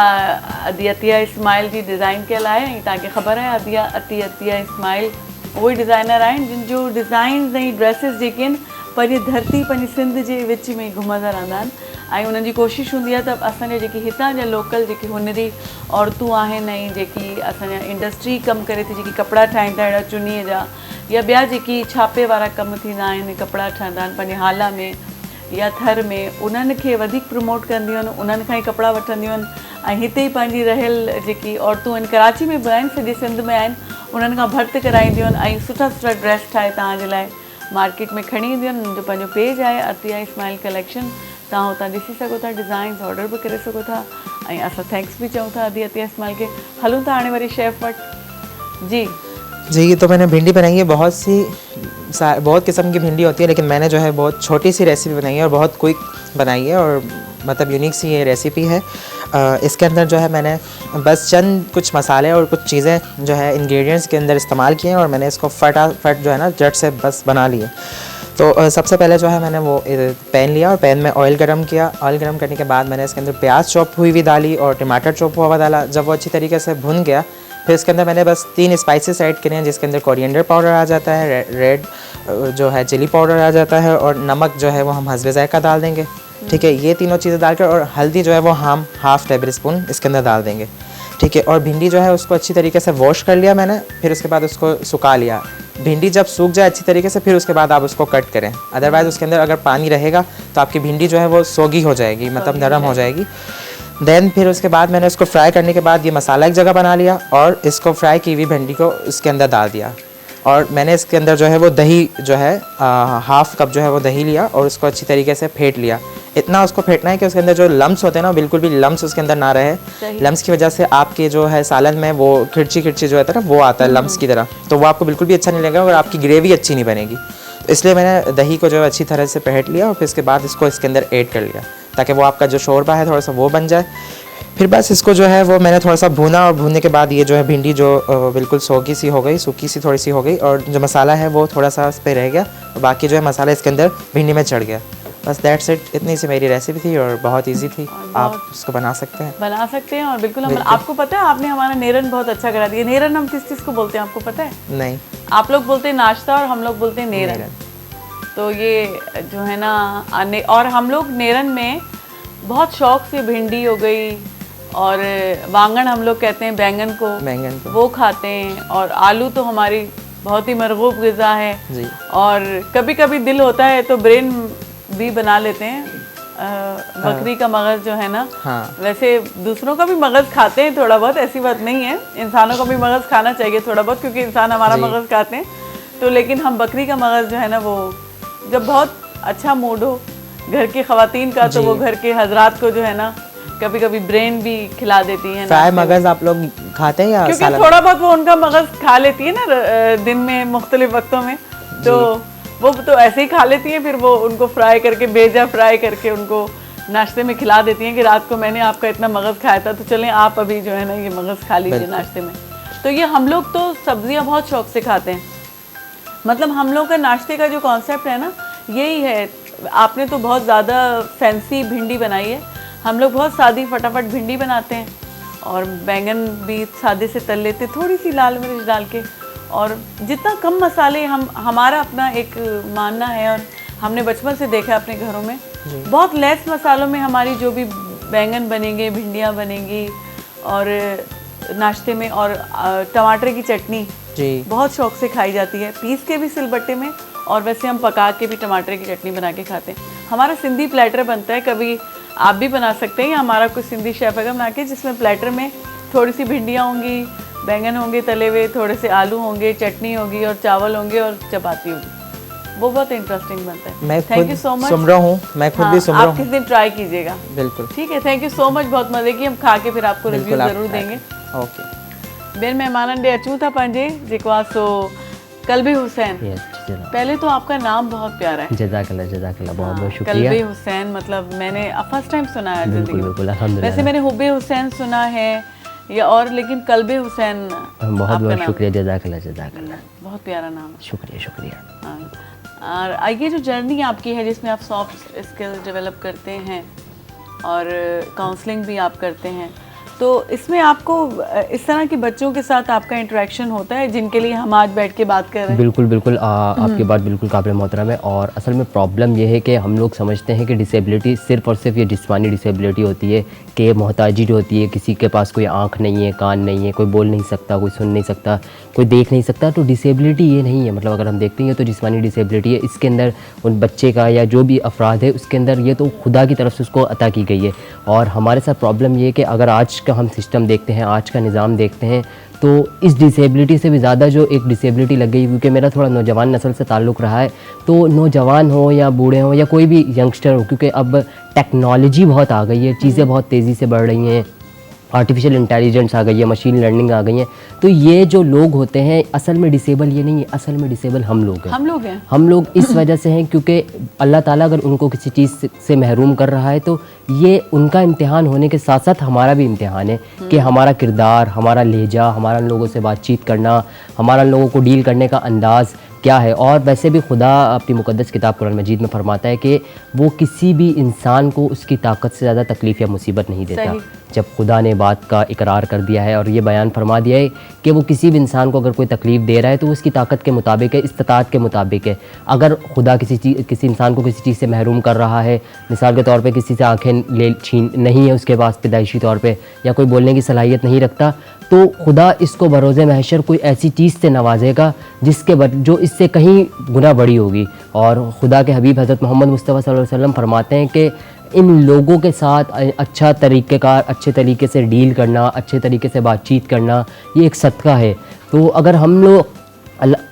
अतिया इस्माइल जी डिज़ाइन कयल आहे, ऐं तव्हांखे ख़बर आहे अतिया इस्माइल उहे डिज़ाइनर आहिनि जिन जो डिज़ाइन ऐं ड्रेसिस जेके आहिनि पंहिंजी धरती पंहिंजी सिंध जे विच में घुमंदा रहंदा आहिनि, ऐं उन्हनि जी कोशिशि हूंदी आहे त असांजे जेके हितां जा लोकल जेके हुनरी औरतूं आहिनि ऐं जेकी असांजा इंडस्ट्री कमु करे थी, जेकी कपिड़ा ठाहीनि था अहिड़ा चुनीअ जा या ॿिया जेकी छापे वारा कमु थींदा आहिनि, कपिड़ा ठहंदा आहिनि पंहिंजे हाला में या थर में, उन्हनि खे वधीक प्रमोट कंदियूं आहिनि, उन्हनि खां ई कपिड़ा वठंदियूं आहिनि ऐं हिते ई पंहिंजी रहियल जेकी औरतूं आहिनि कराची में बि आहिनि, सॼे सिंध में आहिनि, उन्हनि खां भर्त कराईंदियूं आहिनि ऐं सुठा सुठा ड्रेस ठाहे तव्हांजे लाइ मार्केट में खणी ईंदियूं आहिनि। उन्हनि जो पंहिंजो पेज आहे अतिया इस्माइल कलेक्शन, तव्हां हुतां ॾिसी सघो था, डिज़ाइन्स ऑर्डर भी करे सघो था ऐं असां थैंक्स भी चऊं था अतिया इस्माइल के। हलूं था हाणे वरी शेफ वटि जी। तो मैंने भिंडी बनाई है, बहुत किस्म की भिंडी होती है, लेकिन मैंने जो है बहुत छोटी सी रेसिपी बनाई है और बहुत क्विक बनाई है और मतलब यूनिक सी ये रेसिपी है। इसके अंदर जो है मैंने बस चंद कुछ मसाले और कुछ चीज़ें जो है इंग्रेडिएंट्स के अंदर इस्तेमाल किए हैं और मैंने इसको फटाफट जो है ना झट से बस बना लिए। तो सबसे पहले जो है मैंने वो पैन लिया और पैन में ऑयल गरम किया। ऑयल गरम करने के बाद मैंने इसके अंदर प्याज चॉप हुई हुई डाली और टमाटर चॉप हुआ डाला। जब वो अच्छी तरीके से भुन गया फिर इसके अंदर मैंने बस 3 स्पाइसेस ऐड करे हैं, जिसके अंदर कोरिएंडर पाउडर आ जाता है, रेड जो है चिली पाउडर आ जाता है और नमक जो है वो हम हस्बे ज़ायक़ा डाल देंगे। ठीक है, ये तीनों चीज़ें डालकर और हल्दी जो है वो हम हाफ़ टेबल स्पून इसके अंदर डाल देंगे। ठीक है, और भिंडी जो है उसको अच्छी तरीके से वॉश कर लिया मैंने, फिर उसके बाद उसको सुखा लिया। भिंडी जब सूख जाए अच्छी तरीके से फिर उसके बाद आप उसको कट करें, अदरवाइज़ उसके अंदर अगर पानी रहेगा तो आपकी भिंडी जो है वो सोगी हो जाएगी, मतलब नरम हो जाएगी। देन फिर उसके बाद मैंने उसको फ्राई करने के बाद ये मसाला एक जगह बना लिया और इसको फ्राई की हुई भिंडी को इसके अंदर डाल दिया और मैंने इसके अंदर जो है वो दही जो है हाफ़ कप जो है वो दही लिया और उसको अच्छी तरीके से फेंट लिया। इतना उसको फेंटना है कि उसके अंदर जो लम्स होते हैं ना बिल्कुल भी लम्स उसके अंदर ना रहे। लम्स की वजह से आपके जो है सालन में वो खिरची जो है ना वो आता है लम्स की तरह, तो वो आपको बिल्कुल भी अच्छा नहीं लगेगा और आपकी ग्रेवी अच्छी नहीं बनेगी। तो इसलिए मैंने दही को जो है अच्छी तरह से फेंट लिया और फिर इसके बाद इसको इसके अंदर ऐड कर लिया ताकि वो आपका जो शोरबा है थोड़ा सा वो बन जाए। फिर बस इसको जो है वो मैंने थोड़ा सा भूना और भूनने के बाद ये जो है भिंडी जो बिल्कुल सोगी सी हो गई, सूखी सी थोड़ी सी हो गई और जो मसाला है वो थोड़ा सा उस पर रह गया और बाकी जो है मसाला इसके अंदर भिंडी में चढ़ गया। बस दैट्स इट, इतनी सी मेरी रेसिपी थी और बहुत इजी थी, आप उसको बना सकते हैं और बिल्कुल हम आपको पता है आपने हमारा नेरन बहुत अच्छा करा दिया। नेरन हम किस चीज़ को बोलते हैं आपको पता है? नहीं, आप लोग बोलते हैं नाश्ता और हम लोग बोलते हैं नेरन। तो ये जो है ना और हम लोग नेरन में बहुत शौक से भिंडी हो गई और वांगन हम लोग कहते हैं बैंगन को वो खाते हैं और आलू तो हमारी बहुत ही मरगूब ग़िज़ा है जी। और कभी कभी दिल होता है तो ब्रेन भी बना लेते हैं, बकरी का मगज़ जो है ना। वैसे दूसरों का भी मगज़ खाते हैं थोड़ा बहुत, ऐसी बात नहीं है, इंसानों का भी मगज़ खाना चाहिए थोड़ा बहुत क्योंकि इंसान हमारा मगज़ खाते हैं। तो लेकिन हम बकरी का मगज़ जो है ना वो जब बहुत अच्छा मूड हो घर की ख़वातीन का तो वो घर के हजरात को जो है ना कभी कभी ब्रेन भी खिला देती हैं। फ्राई मगज़ आप लोग खाते हैं या क्योंकि थोड़ा बहुत वो उनका मगज़ खा लेती है ना दिन में मुख्तलिफ वक्तों में, तो वो तो ऐसे ही खा लेती हैं, फिर वो उनको फ्राई करके भेजा फ्राई करके उनको नाश्ते में खिला देती हैं कि रात को मैंने आपका इतना मगज़ खाया था तो चलें आप अभी जो है ना ये मगज़ खा लीजिए नाश्ते में। तो ये हम लोग तो सब्जियां बहुत शौक से खाते हैं, मतलब हम लोग का नाश्ते का जो कॉन्सेप्ट है ना यही है। आपने तो बहुत ज़्यादा फैंसी भिंडी बनाई है, हम लोग बहुत सादी फटाफट भिंडी बनाते हैं और बैंगन भी सादे से तल लेते, थोड़ी सी लाल मिर्च डाल के, और जितना कम मसाले हमारा अपना एक मानना है और हमने बचपन से देखा अपने घरों में बहुत लेस मसालों में हमारी जो भी बैंगन बनेंगे, भिंडियाँ बनेंगी और नाश्ते में, और टमाटर की चटनी बहुत शौक से खाई जाती है, पीस के भी सिलबट्टे में, और वैसे हम पका के भी टमाटर की चटनी बना के खाते हैं। हमारा सिंधी प्लेटर बनता है, कभी आप भी बना सकते हैं या हमारा कुछ सिंधी शेफ अगर बना के, जिसमें प्लेटर में थोड़ी सी भिंडियाँ होंगी, बैंगन होंगे तले हुए, थोड़े से आलू होंगे, चटनी होगी और चावल होंगे और चपाती होगी, वो बहुत इंटरेस्टिंग बनता है। मैं थैंक यू सो मच। सुन रहा हूँ, मैं खुद भी सुन रहा हूँ। आप किस दिन ट्राई कीजिएगा। बिल्कुल ठीक है, थैंक यू सो मच, बहुत मज़े की, हम खा के फिर आपको रिव्यू ज़रूर देंगे। ओके, ॿियनि महिमाननि ॾे अचूं था पंहिंजे, जेको आहे सो कल्बी हुसैन। पहले तो आपका नाम बहुत प्यारा है, जज़ाकल्लाह, बहुत बहुत शुक्रिया। कल्बी हुसैन, मतलब मैंने फर्स्ट टाइम सुना है जिंदगी में। बिल्कुल, अल्हम्दुलिल्लाह। वैसे मैंने हुब्बे हुसैन सुना है, या और लेकिन कल्बे हुसैन बहुत आपका बहुत नाम। शुक्रिया, जज़ाकल्लाह जज़ाकल्लाह। बहुत प्यारा नाम है। शुक्रिया शुक्रिया। हाँ। और आइए जो जर्नी आपकी है जिसमें आप सॉफ्ट स्किल डेवलप करते हैं और काउंसलिंग भी आप करते हैं, तो इसमें आपको इस तरह के बच्चों के साथ आपका इंटरेक्शन होता है जिनके लिए हम आज बैठ के बात कर रहे हैं? बिल्कुल बिल्कुल, आपकी बात बिल्कुल काबिल मोहतरम है। और असल में प्रॉब्लम ये है कि हम लोग समझते हैं कि डिसेबिलिटी सिर्फ़ और सिर्फ ये जिस्मानी डिसेबिलिटी होती है, कि मोहताजी जो होती है, किसी के पास कोई आँख नहीं है, कान नहीं है, कोई बोल नहीं सकता, कोई सुन नहीं सकता, कोई देख नहीं सकता, तो डिसेबिलिटी ये नहीं है। मतलब अगर हम देखते हैं तो जिस्मानी डिसेबिलिटी है, इसके अंदर उन बच्चे का या जो भी अफराद है उसके अंदर ये तो खुदा की तरफ से उसको अता की गई है। और हमारे साथ प्रॉब्लम ये है कि अगर आज का हम सिस्टम देखते हैं, आज का निज़ाम देखते हैं, तो इस डिसेबिलिटी से भी ज़्यादा जो एक डिसेबिलिटी लग गई, क्योंकि मेरा थोड़ा नौजवान नस्ल से ताल्लुक़ रहा है, तो नौजवान हो या बूढ़े हो या कोई भी यंगस्टर हो, क्योंकि अब टेक्नोलॉजी बहुत आ गई है, चीज़ें बहुत तेज़ी से बढ़ रही हैं, आर्टिफिशियल इंटेलिजेंस आ गई है, मशीन लर्निंग आ गई है, तो ये जो लोग होते हैं असल में डिसेबल ये नहीं है, असल में डिसेबल हम लोग हैं। हम लोग इस वजह से हैं क्योंकि अल्लाह ताला अगर उनको किसी चीज़ से महरूम कर रहा है तो ये उनका इम्तिहान होने के साथ साथ हमारा भी इम्तिहान है कि हमारा किरदार, हमारा लहजा, हमारा लोगों से बातचीत करना, हमारा लोगों को डील करने का अंदाज़ क्या है। और वैसे भी खुदा अपनी मुक़द्दस किताब कुरान मजीद में फरमाता है कि वो किसी भी इंसान को उसकी ताकत से ज़्यादा तकलीफ़ या मुसीबत नहीं देता। जब खुदा ने बात का इकरार कर दिया है और ये बयान फरमा दिया है कि वो किसी भी इंसान को अगर कोई तकलीफ़ दे रहा है तो वो उसकी ताकत के मुताबिक है, इस्तिताअत के मुताबिक है। अगर खुदा किसी इंसान को किसी चीज़ से महरूम कर रहा है, मिसाल के तौर पे किसी से आँखें ले छीन नहीं है उसके पास पैदाइशी तौर पे, या कोई बोलने की सलाहियत नहीं रखता, तो खुदा इसको बरोज़े महशर कोई ऐसी चीज़ से नवाजेगा जो इससे कहीं गुना बड़ी होगी। और खुदा के हबीब हज़रत मोहम्मद मुस्तफ़ा सल्लल्लाहु अलैहि वसल्लम फरमाते हैं कि इन लोगों के साथ अच्छा तरीक़ेकार, अच्छे तरीके से डील करना, अच्छे तरीके से बातचीत करना, ये एक सदका है। तो अगर हम लोग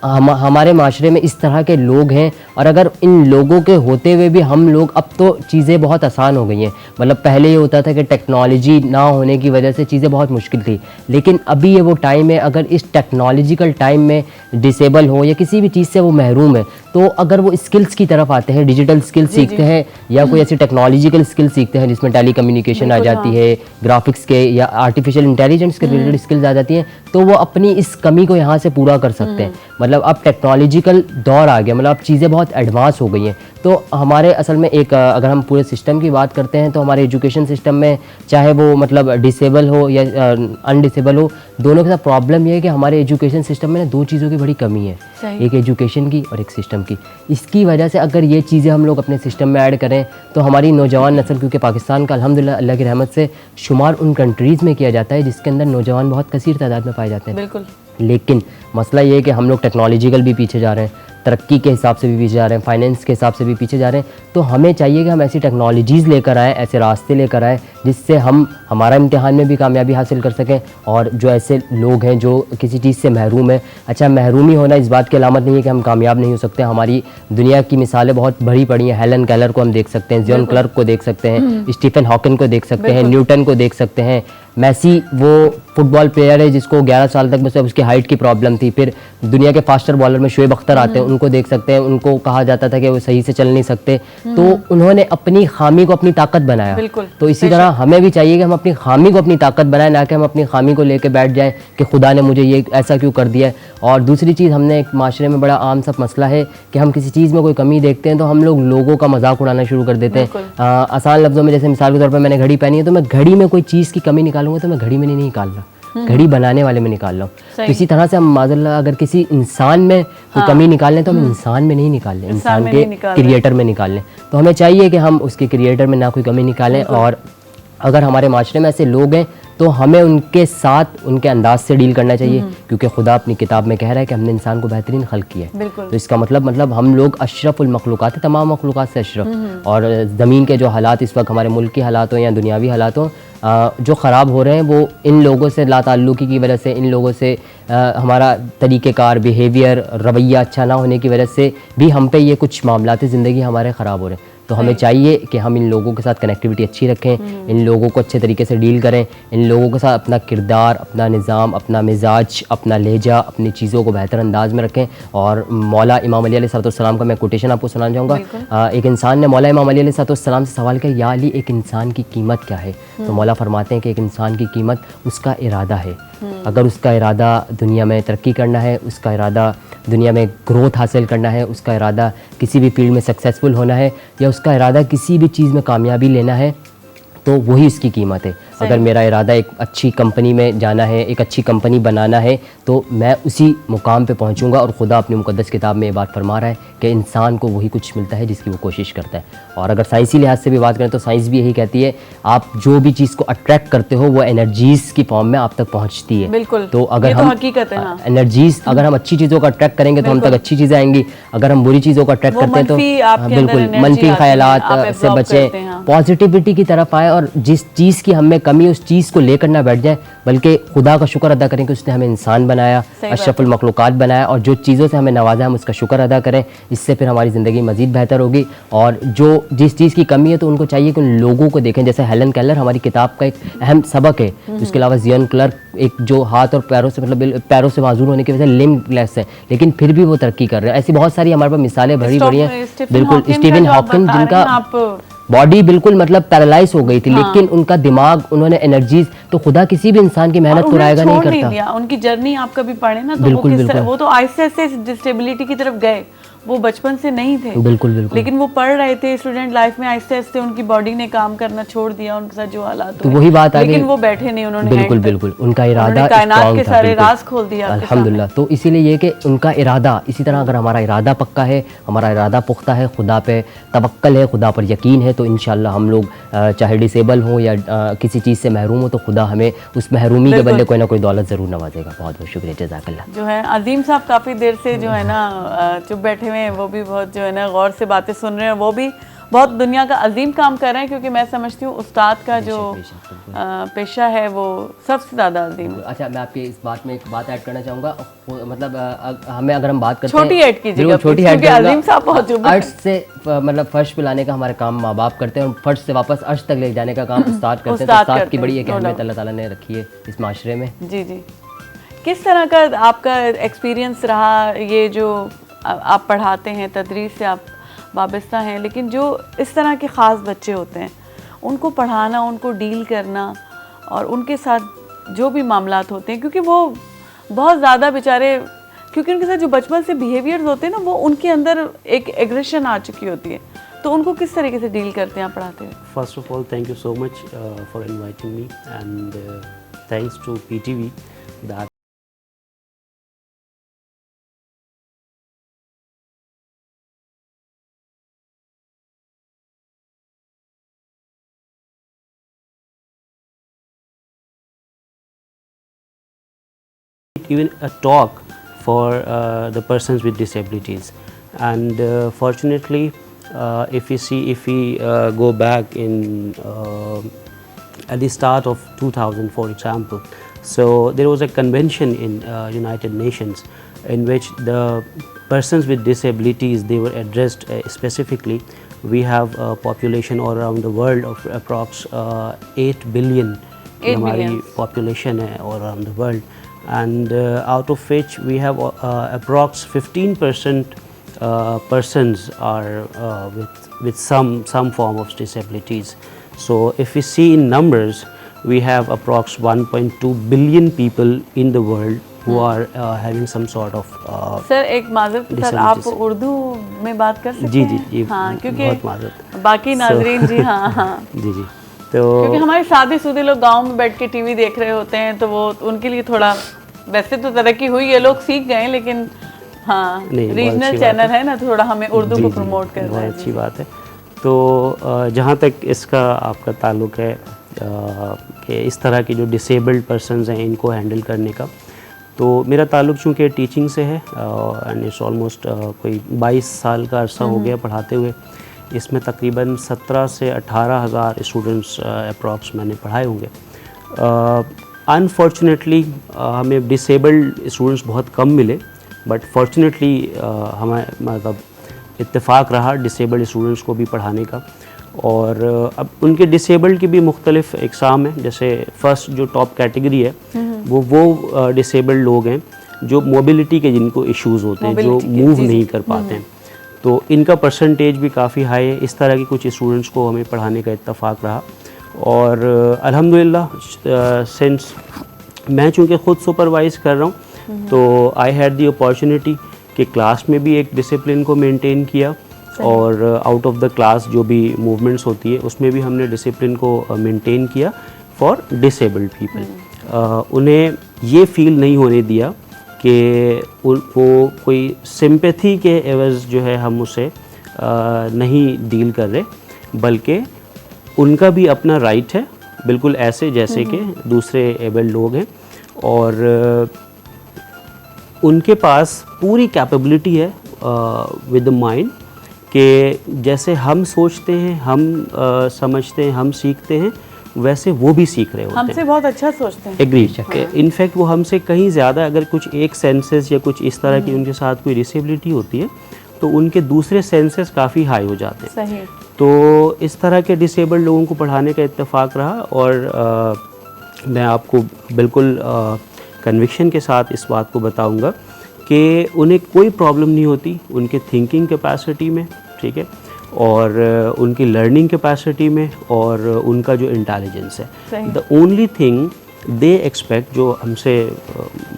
हमारे माशरे में इस तरह के लोग हैं, और अगर इन लोगों के होते हुए भी हम लोग, अब तो चीज़ें बहुत आसान हो गई हैं। मतलब पहले ये होता था कि टेक्नोलॉजी ना होने की वजह से चीज़ें बहुत मुश्किल थी, लेकिन अभी ये वो टाइम है, अगर इस टेक्नोलॉजिकल टाइम में डिसेबल हो या किसी भी चीज़ से वो महरूम है, तो अगर वो स्किल्स की तरफ आते हैं, डिजिटल स्किल्स सीखते हैं या कोई ऐसी टेक्नोलॉजिकल स्किल्स सीखते हैं जिसमें टेली कम्युनिकेशन आ जाती है, ग्राफिक्स के या आर्टिफिशियल इंटेलिजेंस के रिलेटेड स्किल्स आ जाती हैं, तो वो अपनी इस कमी को यहाँ से पूरा कर सकते हैं। मतलब अब टेक्नोलॉजिकल दौर आ गया, मतलब अब चीज़ें बहुत एडवांस हो गई हैं। तो हमारे असल में एक अगर हम पूरे सिस्टम की बात करते हैं तो हमारे एजुकेशन सिस्टम में, चाहे वो मतलब डिसेबल हो या अनडिसेबल हो, दोनों के साथ प्रॉब्लम ये है कि हमारे एजुकेशन सिस्टम में ना दो चीज़ों की बड़ी कमी है, एक एजुकेशन की और एक सिस्टम की। इसकी वजह से अगर ये चीज़ें हम लोग अपने सिस्टम में ऐड करें तो हमारी नौजवान नस्ल, क्योंकि पाकिस्तान का अल्हम्दुलिल्लाह अल्लाह की रहमत से शुमार उन कंट्रीज़ में किया जाता है जिसके अंदर नौजवान बहुत कसीर तादाद में पाए जाते हैं। बिल्कुल। लेकिन मसला ये है कि हम लोग टेक्नोलॉजिकल भी पीछे जा रहे हैं, तरक्की के हिसाब से भी पीछे जा रहे हैं, फाइनेंस के हिसाब से भी पीछे जा रहे हैं। तो हमें चाहिए कि हम ऐसी टेक्नोलॉजीज़ लेकर आएँ, ऐसे रास्ते लेकर आएँ जिससे हम हमारा इम्तिहान में भी कामयाबी हासिल कर सकें। और जो ऐसे लोग हैं जो किसी चीज़ से महरूम है, अच्छा महरूमी होना इस बात की अलामत नहीं है कि हम कामयाब नहीं हो सकते। हमारी दुनिया की मिसालें बहुत भरी पड़ी हैं। हेलन केलर को हम देख सकते हैं, जॉन क्लर्क को देख सकते हैं, स्टीफन हॉकिंग को देख सकते हैं, न्यूटन को देख सकते हैं। मेसी वो फुटबॉल प्लेयर है जिसको 11 साल तक मतलब उसकी हाइट की प्रॉब्लम थी। फिर दुनिया के फास्टर बॉलर में शोएब अख्तर आते हैं, उनको देख सकते हैं। उनको कहा जाता था कि वो सही से चल नहीं सकते, तो उन्होंने अपनी खामी को अपनी ताकत बनाया। तो इसी तरह हमें भी चाहिए कि हम अपनी खामी को अपनी ताकत बनाएं, ना कि हम अपनी खामी को लेकर बैठ जाएं कि खुदा ने मुझे ये ऐसा क्यों कर दिया है। और दूसरी चीज़, हमने एक माशरे में बड़ा आम सा मसला है कि हम किसी चीज़ में कोई कमी देखते हैं तो हम लोग लोगों का मजाक उड़ाना शुरू कर देते हैं। आसान लफ्ज़ों में, जैसे मिसाल के तौर पर मैंने घड़ी पहनी है तो मैं घड़ी में कोई चीज़ की कमी निकालूंगा तो मैं घड़ी में नहीं निकाल रहा, घड़ी बनाने वाले में निकाल रहा हूँ। तो इसी तरह से हम माज़अल्लाह अगर किसी इंसान में कोई कमी निकाल लें तो हम इंसान में नहीं निकाल लें, इंसान के क्रिएटर में निकाल लें। तो हमें चाहिए कि हम उसके क्रिएटर में ना कोई कमी निकालें। और अगर हमारे माशरे में ऐसे लोग हैं तो हमें उनके साथ उनके अंदाज से डील करना चाहिए, क्योंकि खुदा अपनी किताब में कह रहा है कि हमने इंसान को बेहतरीन खल्क किया है। तो इसका मतलब हम लोग अशरफुल मखलूक़ात है, तमाम मखलूक़ात से अशरफ। और ज़मीन के जो हालात इस वक्त हमारे मुल्क के हालात हों या दुनियावी हालात हों जो ख़राब हो रहे हैं, वो इन लोगों से लाताल्लुकी की वजह से, इन लोगों से हमारा तरीक़ेकार, बिहेवियर, रवैया अच्छा ना होने की वजह से भी हम पे ये कुछ मामलात ज़िंदगी हमारे ख़राब हो रहे हैं। तो हमें चाहिए कि हम इन लोगों के साथ कनेक्टिविटी अच्छी रखें, इन लोगों को अच्छे तरीके से डील करें, इन लोगों के साथ अपना किरदार, अपना निज़ाम, अपना मिजाज, अपना लहजा, अपनी चीज़ों को बेहतर अंदाज में रखें। और मौला इमाम अली अलैहिस्सलाम का मैं कोटेशन आपको सुनाना चाहूँगा। एक इंसान ने मौला इमाम अली अलैहिस्सलाम से सवाल किया, या अली एक इंसान की कीमत क्या है? तो मौला फरमाते हैं कि एक इंसान की कीमत उसका इरादा है। अगर उसका इरादा दुनिया में तरक्की करना है, उसका इरादा दुनिया में ग्रोथ हासिल करना है, उसका इरादा किसी भी फील्ड में सक्सेसफुल होना है, या उसका इरादा किसी भी चीज़ में कामयाबी लेना है, तो वही उसकी कीमत है। अगर मेरा इरादा एक अच्छी कंपनी में जाना है, एक अच्छी कंपनी बनाना है, तो मैं उसी मुकाम पे पहुंचूंगा। और खुदा अपनी मुक़द्दस किताब में ये बात फरमा रहा है कि इंसान को वही कुछ मिलता है जिसकी वो कोशिश करता है। और अगर साइंसी लिहाज से भी बात करें तो साइंस भी यही कहती है, आप जो भी चीज़ को अट्रैक्ट करते हो वो एनर्जीज़ की फॉर्म में आप तक पहुँचती है। बिल्कुल, तो अगर हम हकीकत है, हाँ। एनर्जीज़, अगर हम अच्छी चीज़ों को अट्रैक्ट करेंगे तो हम तक अच्छी चीज़ें आएंगी। अगर हम बुरी चीज़ों को अट्रैक्ट करते हैं तो बिल्कुल मनफी ख्यालात से बचें, पॉजिटिविटी की तरफ आए, और जिस चीज़ की हमें कमी है उस चीज़ को लेकर ना बैठ जाए, बल्कि खुदा का शुक्र अदा करें कि उसने हमें इंसान बनाया, अशरफुल मखलूक़ात बनाया, और जो चीज़ों से हमें नवाजा हम उसका शुक्र अदा करें। इससे फिर हमारी ज़िंदगी मज़ीद बेहतर होगी। और जो जिस चीज़ की कमी है तो उनको चाहिए कि उन लोगों को देखें। जैसे हेलन केलर हमारी किताब का एक अहम सबक है। उसके अलावा जियन क्लर्क, एक जो हाथ और पैरों से मतलब पैरों से माजूर होने की वजह से लिम्बलेस है, लेकिन फिर भी वो तरक्की कर रहे हैं। ऐसी बहुत सारी हमारे पास मिसालें भरी भरी हैं। बिल्कुल, स्टीवन हॉकिंग जिनका बॉडी बिल्कुल मतलब पैरालाइज हो गई थी, लेकिन उनका दिमाग, उन्होंने एनर्जीज, तो खुदा किसी भी इंसान की मेहनत को रायगा नहीं करता। दिया। उनकी जर्नी आप कभी पढ़े ना तो बिल्कुल, वो तो आहिस्ते आहिस्ते डिसेबिलिटी की तरफ गए। वो बचपन से नहीं थे, बिल्कुल बिल्कुल, लेकिन वो पढ़ रहे थे स्टूडेंट लाइफ में, आहिस्ते आहिस्ते उनकी बॉडी ने काम करना छोड़ दिया, उनके साथ जो हालात तो वही बात आ गई। लेकिन वो बैठे नहीं, उन्होंने बिल्कुल बिल्कुल, उनका इरादा कायनात के सारे राज खोल दिया अल्हम्दुलिल्लाह। तो इसीलिए ये कि उनका इरादा, इसी तरह अगर हमारा इरादा पक्का है, हमारा इरादा पुख्ता है, खुदा पे तवक्कल है, खुदा पर यकीन है, तो इंशाल्लाह हम लोग चाहे डिसेबल हों या किसी चीज़ से महरूम हो, तो खुदा हमें उस महरूमी के बदले कोई ना कोई दौलत ज़रूर नवाजेगा। बहुत बहुत शुक्रिया, जज़ाकल्लाह। जो है अजीम साहब काफ़ी देर से जो है ना चुप बैठे हुए हैं, वो भी बहुत जो है ना गौर से बातें सुन रहे हैं, वो भी बहुत दुनिया का अजीम काम कर रहे हैं, क्योंकि मैं समझती हूँ उस्ताद का जो पेशा है वो सबसे ज़्यादा अजीम है। अच्छा, मैं आपकी इस बात में एक बात ऐड करना चाहूँगा, मतलब हमें अगर हम बात करते हैं, छोटी ऐड कीजिएगा, छोटी ऐड अजीम साहब बहुत जुबान अर्श से मतलब फर्श पे लाने का हमारा काम माँ बाप करते हैं, और फर्श से वापस अर्श तक ले जाने का काम उस्ताद करते हैं। तो उस्ताद की बड़ी एक अहमियत अल्लाह ताला ने रखी है इस माशरे में। जी जी, किस तरह का आपका एक्सपीरियंस रहा? ये जो आप पढ़ाते हैं, तदरीस से आप वाबस्ता हैं, लेकिन जो इस तरह के ख़ास बच्चे होते हैं उनको पढ़ाना, उनको डील करना, और उनके साथ जो भी मामलात होते हैं, क्योंकि वो बहुत ज़्यादा बेचारे, क्योंकि उनके साथ जो बचपन से बिहेवियर्स होते हैं ना, वो उनके अंदर एक एग्रेशन आ चुकी होती है, तो उनको किस तरीके से डील करते हैं आप पढ़ाते हैं? First of all thank you so much for inviting me, and thanks to PTV that even a talk for the persons with disabilities. And fortunately, if we go back in at the start of 2000, for example, so there was a convention in United Nations in which the persons with disabilities, they were addressed specifically. We have a population all around the world of approx 8 billion हमारी population है all around the world, and out of which we have approx 15% persons are with some form of disabilities. So if we see in numbers, we have approx 1.2 billion people in the world who are having some sort of sir एक माजरत sir, आप उर्दू में बात कर सकते हैं? जी हाँ, क्योंकि बहुत माजरत, बाकी नाजरीन जी हाँ जी तो क्योंकि हमारे शादीशुदे लोग गांव में बैठ के टीवी देख रहे होते हैं, तो वो उनके लिए थोड़ा, वैसे तो तरक्की हुई है, लोग सीख गए, लेकिन हाँ रीजनल चैनल है ना, थोड़ा हमें उर्दू को प्रमोट करना है। बहुत अच्छी बात है। तो जहाँ तक इसका आपका ताल्लुक़ है कि इस तरह के जो डिसेबल्ड पर्सनस हैं इनको हैंडल करने का, तो मेरा ताल्लुक़ चूँकि टीचिंग से है एंड इट्स ऑलमोस्ट कोई 22 साल का अरसा हो गया पढ़ाते हुए। इसमें तकरीबन 17 से 18 हज़ार स्टूडेंट्स अप्रॉक्स मैंने पढ़ाए होंगे। अनफॉर्चुनेटली हमें डिसेबल्ड स्टूडेंट्स बहुत कम मिले, बट फॉर्चुनेटली हमें मतलब इत्तेफाक रहा डिसेबल्ड स्टूडेंट्स को भी पढ़ाने का। और अब उनके डिसेबल्ड की भी मुख्तलिफ इकसाम हैं, जैसे फर्स्ट जो टॉप कैटेगरी है वो डिसेबल्ड लोग हैं जो मोबिलिटी के जिनको इश्यूज़ होते हैं, जो मूव नहीं कर पाते हैं, तो इनका परसेंटेज भी काफ़ी हाई है। इस तरह के कुछ स्टूडेंट्स को हमें पढ़ाने का इत्तेफाक रहा। और अल्हम्दुलिल्लाह सिंस मैं चूँकि ख़ुद सुपरवाइज़ कर रहा हूँ तो आई हैड द अपॉर्चुनिटी कि क्लास में भी एक डिसिप्लिन को मेंटेन किया और आउट ऑफ द क्लास जो भी मूवमेंट्स होती है उसमें भी हमने डिसिप्लिन को मेंटेन किया फॉर डिसेबल्ड पीपल। उन्हें ये फील नहीं होने दिया कि वो कोई सिंपैथी के एवज़ जो है हम उसे नहीं डील कर रहे, बल्कि उनका भी अपना राइट है बिल्कुल ऐसे जैसे कि दूसरे एबल्ड लोग हैं, और उनके पास पूरी कैपेबिलिटी है विद द माइंड कि जैसे हम सोचते हैं, हम समझते हैं, हम सीखते हैं, वैसे वो भी सीख रहे होते हैं। हमसे बहुत अच्छा सोचते हैं। एग्री। इनफैक्ट वो हमसे कहीं ज़्यादा, अगर कुछ एक सेंसेस या कुछ इस तरह की उनके साथ कोई डिसेबिलिटी होती है तो उनके दूसरे सेंसेस काफ़ी हाई हो जाते हैं। सही। तो इस तरह के डिसेबल्ड लोगों को पढ़ाने का इत्तेफाक रहा, और मैं आपको बिल्कुल कन्विक्शन के साथ इस बात को बताऊंगा कि उन्हें कोई प्रॉब्लम नहीं होती उनके थिंकिंग कैपेसिटी में, ठीक है, और उनकी लर्निंग कैपेसिटी में, और उनका जो इंटेलिजेंस है। The only thing they expect, जो हमसे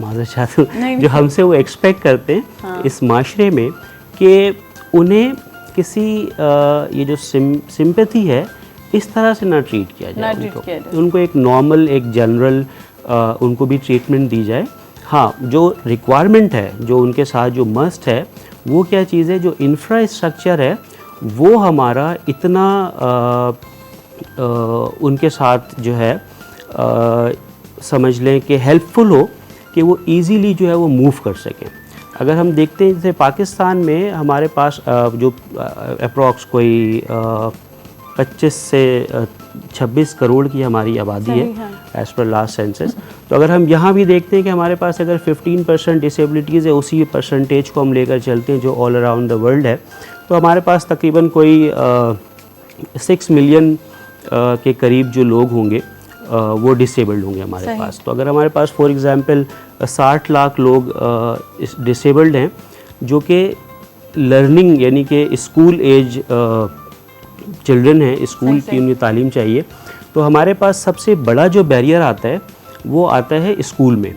माज़र चाहते हैं, जो हमसे वो एक्सपेक्ट करते हैं इस माशरे में, कि उन्हें किसी ये जो सिंपैथी है इस तरह से ना ट्रीट किया जाए, उनको एक नॉर्मल, एक जनरल उनको भी ट्रीटमेंट दी जाए। हाँ, जो रिक्वायरमेंट है, जो उनके साथ जो मस्ट है, वो क्या चीज़ है, जो इंफ्रास्ट्रक्चर है वो हमारा इतना उनके साथ जो है समझ लें कि हेल्पफुल हो कि वो इजीली जो है वो मूव कर सकें। अगर हम देखते हैं जैसे पाकिस्तान में हमारे पास जो अप्रॉक्स कोई 25 से 26 करोड़ की हमारी आबादी है एज़ पर लास्ट सेंसस। तो अगर हम यहाँ भी देखते हैं कि हमारे पास अगर 15% डिसेबिलिटीज़ है, उसी परसेंटेज को हम लेकर चलते हैं जो ऑल अराउंड द वर्ल्ड है, तो हमारे पास तकरीबन कोई 6 मिलियन के करीब जो लोग होंगे वो डिसेबल्ड होंगे हमारे पास। तो अगर हमारे पास फॉर एग्ज़ाम्पल 60 लाख लोग डिसेबल्ड हैं जो कि लर्निंग यानी कि स्कूल एज चिल्ड्रन हैं, स्कूल की उन्हें तालीम चाहिए, तो हमारे पास सबसे बड़ा जो बैरियर आता है वो आता है स्कूल में,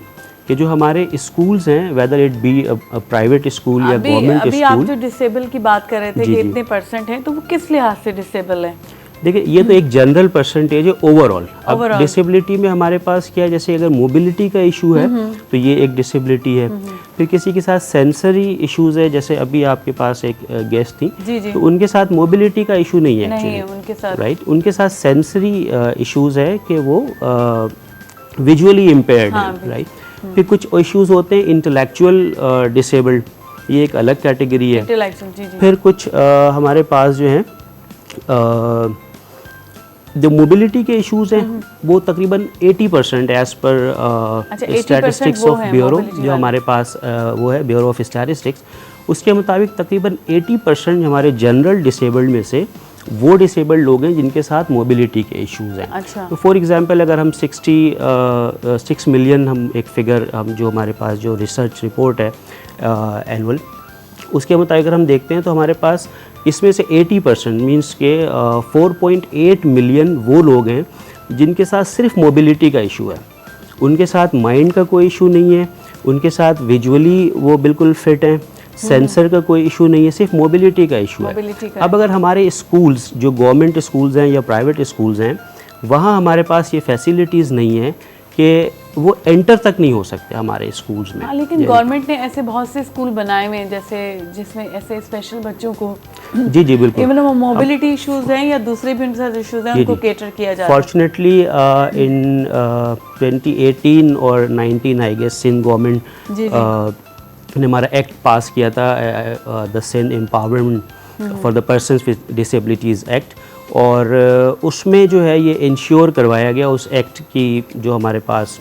कि जो हमारे स्कूल्स हैं, whether it be private school या गवर्नमेंट स्कूल। अभी आप जो डिसेबल की बात कर रहे थे कि इतने परसेंट हैं, तो वो किस लिहाज से डिसेबल है? देखिए, ये तो एक जनरल परसेंटेज है ओवरऑल। अब डिसेबिलिटी में हमारे पास क्या है, जैसे अगर मोबिलिटी का इशू है तो ये एक डिसेबिलिटी है। फिर किसी के साथ सेंसरी इश्यूज है, जैसे अभी आपके पास एक गेस्ट थी, तो उनके साथ मोबिलिटी का इशू नहीं है एक्चुअली, राइट। उनके साथ सेंसरी इश्यूज है कि वो विजुअली इम्पेयर्ड है, राइट। फिर कुछ इश्यूज होते हैं इंटेलेक्चुअल डिसेबल्ड, ये एक अलग कैटेगरी है। फिर कुछ हमारे पास जो है जो मोबिलिटी के इश्यूज हैं वो तकरीबन 80% as per statistics of bureau, जो हमारे पास वो है ब्यूरो ऑफ स्टैटिस्टिक्स, उसके मुताबिक तकरीबन 80% हमारे जनरल डिसेबल्ड में से वो डिसेबल्ड लोग हैं जिनके साथ मोबिलिटी के इश्यूज हैं। अच्छा। तो फॉर एग्जांपल अगर हम 6 मिलियन हम एक फिगर हम जो हमारे पास जो रिसर्च रिपोर्ट है एनुअल, उसके मुताबिक अगर हम देखते हैं तो हमारे पास इसमें से 80% मीन्स के 4.8 मिलियन वो लोग हैं जिनके साथ सिर्फ मोबिलिटी का इशू है, उनके साथ माइंड का कोई इशू नहीं है, उनके साथ विजुअली वो बिल्कुल फिट हैं, सेंसर का कोई इशू नहीं है, सिर्फ मोबिलिटी का इशू है। अब अगर हमारे स्कूल्स जो गवर्नमेंट स्कूल्स हैं या प्राइवेट स्कूल्स हैं, वहाँ हमारे पास ये फैसिलिटीज़ नहीं है कि वो एंटर तक नहीं हो सकते हमारे स्कूल्स में। लेकिन गवर्नमेंट ने ऐसे बहुत से स्कूल बनाए हुए हैं जैसे जिसमें ऐसे स्पेशल बच्चों को जी बिल्कुल, इवन वो मोबिलिटी इश्यूज हैं या दूसरे भी उनके साथ इश्यूज हैं, उनको केटर किया जाता है। फॉर्चुनेटली इन 2018 और 19 आई गेस सिंध गवर्नमेंट ने हमारा एक्ट पास किया था, the Sindh empowerment for the persons with disabilities act, और उसमें जो है ये इंश्योर करवाया गया उस एक्ट की जो हमारे पास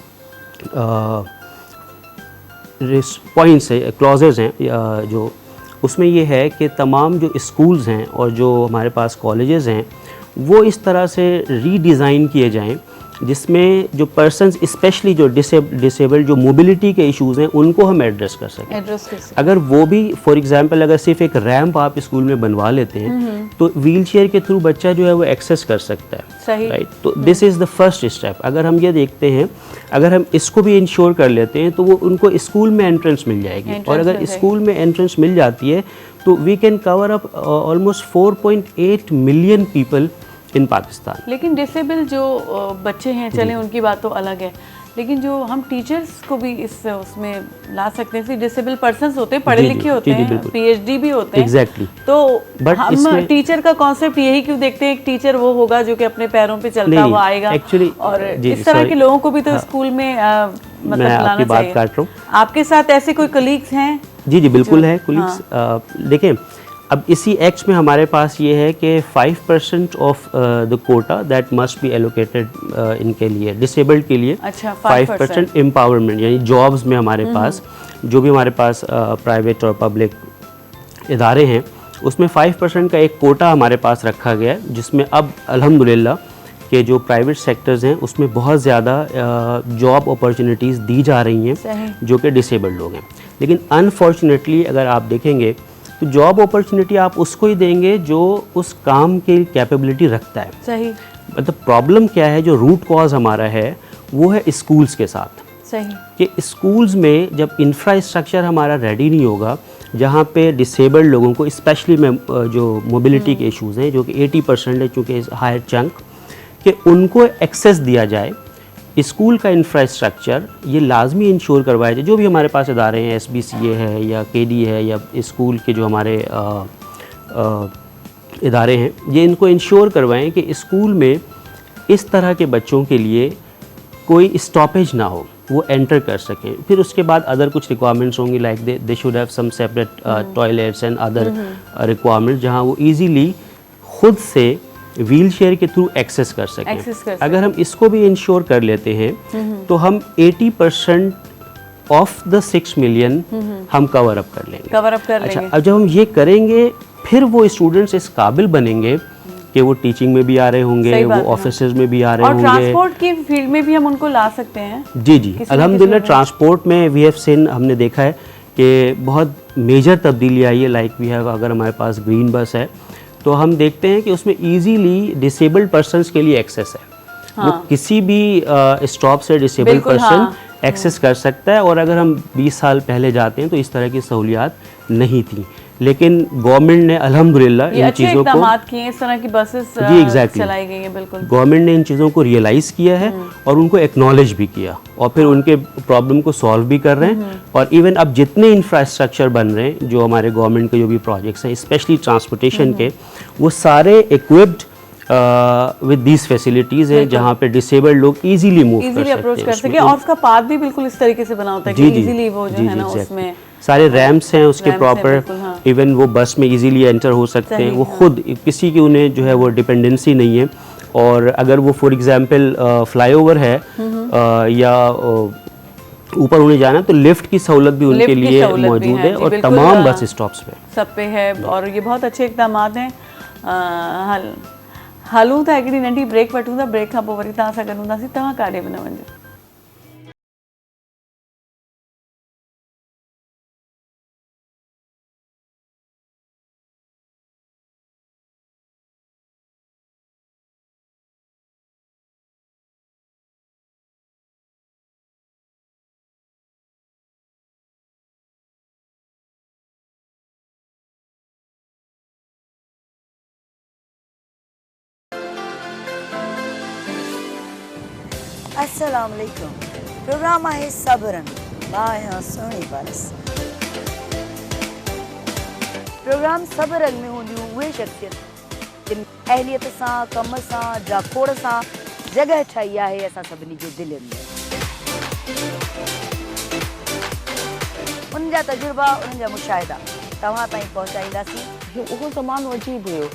पॉइंट्स है, क्लॉजेज हैं जो उसमें ये है कि तमाम जो स्कूल्स हैं और जो हमारे पास कॉलेजेस हैं वो इस तरह से रीडिज़ाइन किए जाएं जिसमें जो पर्सन्स स्पेशली जो डिसेबल्ड जो मोबिलिटी के इश्यूज़ हैं उनको हम एड्रेस कर सकें। अगर वो भी फॉर एग्जांपल अगर सिर्फ एक रैंप आप स्कूल में बनवा लेते हैं तो व्हीलचेयर के थ्रू बच्चा जो है वो एक्सेस कर सकता है, राइट। तो this is the first step. अगर हम ये देखते हैं, अगर हम इसको भी इंश्योर कर लेते हैं तो वो उनको स्कूल में एंट्रेंस मिल जाएगी, और अगर स्कूल में एंट्रेंस मिल जाती है तो we can cover up almost 4.8 million people in Pakistan. लेकिन डिसेबल जो बच्चे हैं, चले उनकी बात तो अलग है, लेकिन जो हम टीचर्स को भी इस उसमें ला सकते हैं। डिसेबल पर्सन्स होते हैं, पढ़े लिखे होते हैं, पीएचडी भी होते हैं, एग्जैक्टली। तो हम टीचर का कॉन्सेप्ट यही क्यों देखते हैं, एक टीचर वो होगा जो कि अपने पैरों पे चलता हुआ आएगा, और इस तरह के लोगों को भी तो स्कूल में मतलब लाना बात काट रहा हूँ। आपके साथ ऐसे कोई कलीग्स हैं? जी बिल्कुल है कलीग्स। देखें, अब इसी एक्ट में हमारे पास ये है कि 5% of the quota that must be allocated इनके लिए, डिसेबल्ड के लिए। अच्छा, 5% एम्पावरमेंट, यानी जॉब्स में हमारे पास जो भी हमारे पास प्राइवेट और पब्लिक इदारे हैं उसमें 5% का एक कोटा हमारे पास रखा गया है, जिसमें अब अल्हम्दुलिल्लाह के जो प्राइवेट सेक्टर्स हैं उसमें बहुत ज़्यादा जॉब अपॉर्चुनिटीज़ दी जा रही हैं जो कि डिसेबल्ड लोग हैं। लेकिन अनफॉर्चुनेटली अगर आप देखेंगे तो जॉब अपॉर्चुनिटी आप उसको ही देंगे जो उस काम की कैपेबिलिटी रखता है। सही। मतलब प्रॉब्लम क्या है, जो रूट कॉज हमारा है वो है स्कूल्स के साथ। सही। कि स्कूल्स में जब इंफ्रास्ट्रक्चर हमारा रेडी नहीं होगा, जहाँ पे डिसेबल्ड लोगों को स्पेशली में जो मोबिलिटी के इश्यूज़ हैं जो कि 80% है, चूँकि हायर चंक, कि उनको एक्सेस दिया जाए। स्कूल का इंफ्रास्ट्रक्चर ये लाजमी इंश्योर करवाया जाए। जो भी हमारे पास इदारे हैं, SBCA है या KD है या स्कूल के जो हमारे इदारे हैं, ये इनको इंश्योर करवाएं कि स्कूल में इस तरह के बच्चों के लिए कोई स्टॉपेज ना हो, वो एंटर कर सकें। फिर उसके बाद अदर कुछ रिक्वायरमेंट्स होंगी, like they should have some separate toilets and other requirements, जहाँ वो ईजीली खुद से व्हील चेयर के थ्रू एक्सेस कर सकें। अगर हम इसको भी इंश्योर कर लेते हैं तो हम 80% ऑफ द 6 मिलियन हम कवर अप कर लेंगे। अच्छा, अब जब हम ये करेंगे फिर वो स्टूडेंट्स इस काबिल बनेंगे कि वो टीचिंग में भी आ रहे होंगे, वो ऑफिसेज में भी आ रहे होंगे, और ट्रांसपोर्ट की फील्ड में भी हम उनको ला सकते हैं। जी अल्हम्दुलिल्लाह ट्रांसपोर्ट में वी हैव सीन, हमने देखा है कि बहुत मेजर तब्दीली आई है। लाइक वी हैव, अगर हमारे पास ग्रीन बस है तो हम देखते हैं कि उसमें इजीली डिसेबल्ड पर्सन्स के लिए एक्सेस है। वो किसी भी स्टॉप से डिसेबल्ड पर्सन एक्सेस कर सकता है। और अगर हम 20 साल पहले जाते हैं तो इस तरह की सहूलियात नहीं थी, लेकिन गवर्नमेंट ने अल्हम्दुलिल्लाह इन चीज़ों को किए, इस तरह की बसेस चलाई गई हैं। बिल्कुल गवर्नमेंट ने इन चीज़ों को रियलाइज़ किया है और उनको एक्नॉलेज भी किया, और फिर उनके प्रॉब्लम को सॉल्व भी कर रहे हैं। और इवन अब जितने इंफ्रास्ट्रक्चर बन रहे हैं, जो हमारे गवर्नमेंट के जो भी प्रोजेक्ट्स हैं स्पेशली ट्रांसपोर्टेशन के, वो सारे इक्विप्ड विद दीज फैसिलिटीज़ हैं जहाँ पे डिसेबल्ड लोग इजीली मूव कर सके। और उसका पाथ भी बिल्कुल इस तरीके से बना होता है कि इजीली वो जो है ना उसमें सारे रैम्प्स हैं उसके प्रॉपर, इवन वो बस में इजीली एंटर हो सकते हैं। वो खुद किसी की उन्हें जो है वो डिपेंडेंसी नहीं है। और अगर वो फॉर एग्जांपल फ्लाईओवर है या ऊपर उन्हें जाना तो लिफ्ट की सहूलत भी उनके लिए मौजूद है, और तमाम बस स्टॉप्स पे सब पे है। और ये बहुत अच्छे इक़दाम हैं। हालूं था हिकिड़ी नंढी ब्रेक वठूं था, ब्रेक खां पोइ वरी तव्हां सां गॾु हूंदासीं। तव्हां काॾे बि न वञो। अस्सलाम वालेकुम। प्रोग्राम आहे सबरन, मां आहियां सुहिणी पारस। प्रोग्राम सबर रंग में हूंदियूं उहे शख्सियत जिन अहलियत सां, कम सां, जाखोड़ सां जगह ठाही आहे असां सभिनी जे दिलनि में। उनजा तजुर्बा, उनजा मुशाहिदा तव्हां ताईं पहुचाईंदासीं। उहो ज़मानो अजीब हुयो,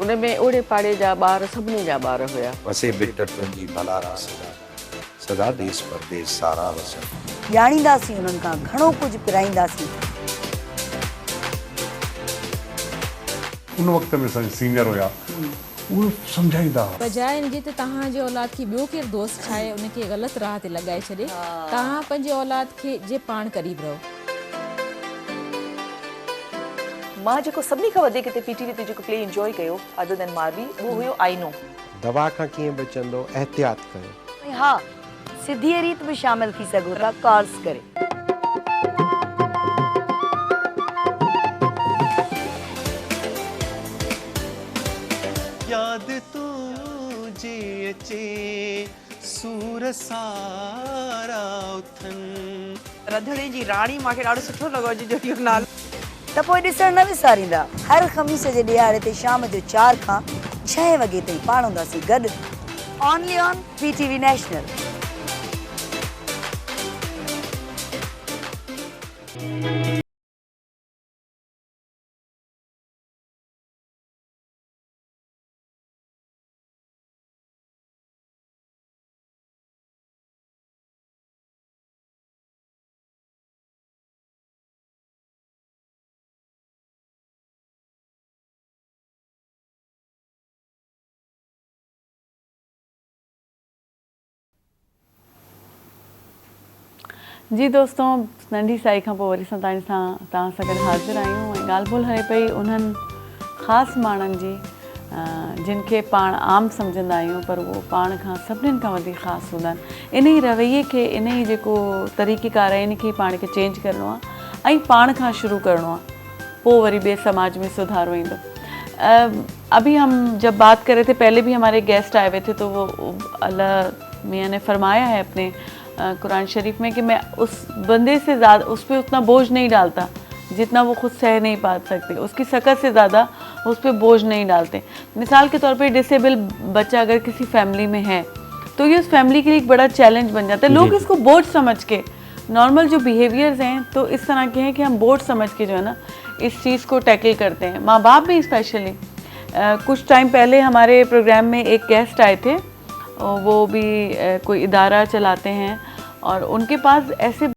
उन में ओड़े पाड़े जा ॿार सभिनी जा ॿार हुया। वसे बिट तुंहिंजी भलारा सदा देश परदेश सारा वसन। ॼाणींदासीं उन्हनि खां घणो कुझु पिराईंदासीं। उन वक्त में सीनियर हुआ वो समझाईंदा बजाय इन जे तहां जे औलाद की ॿियो केरु दोस्त छाए उनखे ग़लति राह ते लॻाए छॾे तहां पंहिंजे औलाद खे जे पाण क़रीब रहो। मां जेको सभिनी खां वधीक हिते पीटीवी ते जेको प्ले एंजॉय कयो अदर देन मारवी वो हुयो आईनो। दवा खां कीअं बचंदो एहतियात कयो। हाँ सिधी रीत में शामिल थी सघो था कॉल्स करे। याद तुझे अचे सूर सारा उथन। रंधिणे जी राणी मूंखे ॾाढो सुठो लॻो जो इहो नालो। त पोइ ॾिसण न विसारींदा हर ख़मीस जे ॾियारे ते शाम जो 4 खां 6 वॻे ताईं पाण हूंदासीं गॾु ओनली ऑन पीटीवी नेशनल। जी दोस्तों नंढी साई खां पोइ वरी तव्हां सां गॾु हाज़िर आहियूं ऐं ॻाल्हि ॿोल हले पई उन्हनि ख़ासि माण्हुनि जी जिन खे पाण आम सम्झंदा आहियूं पर उहो पाण खां सभिनीनि खां वधीक ख़ासि हूंदा आहिनि। इन ई रवैये खे इन ई जेको तरीक़ेकार आहे इन खे पाण खे चेंज करिणो आहे ऐं पाण खां शुरू करिणो आहे पोइ वरी ॿिए समाज में सुधारो ईंदो। अभी हम जब बात कर रहे थे पहले भी हमारे गेस्ट आए हुए थे तो वो अल्लाह मियाँ ने फरमाया है अपने कुरान शरीफ में कि मैं उस बंदे से ज़्यादा उस पर उतना बोझ नहीं डालता जितना वो खुद सह नहीं पा सकते, उसकी सकत से ज़्यादा उस पर बोझ नहीं डालते। मिसाल के तौर पे डिसेबल बच्चा अगर किसी फैमिली में है तो ये उस फैमिली के लिए एक बड़ा चैलेंज बन जाता है। लोग इसको बोझ समझ के नॉर्मल जो बिहेवियर्स हैं तो इस तरह के हैं कि हम बोझ समझ के जो है ना इस चीज़ को टैकल करते हैं। माँ बाप भी स्पेशली कुछ टाइम पहले हमारे प्रोग्राम में एक गेस्ट आए थे, वो भी कोई इदारा चलाते हैं और उनके पास ऐसे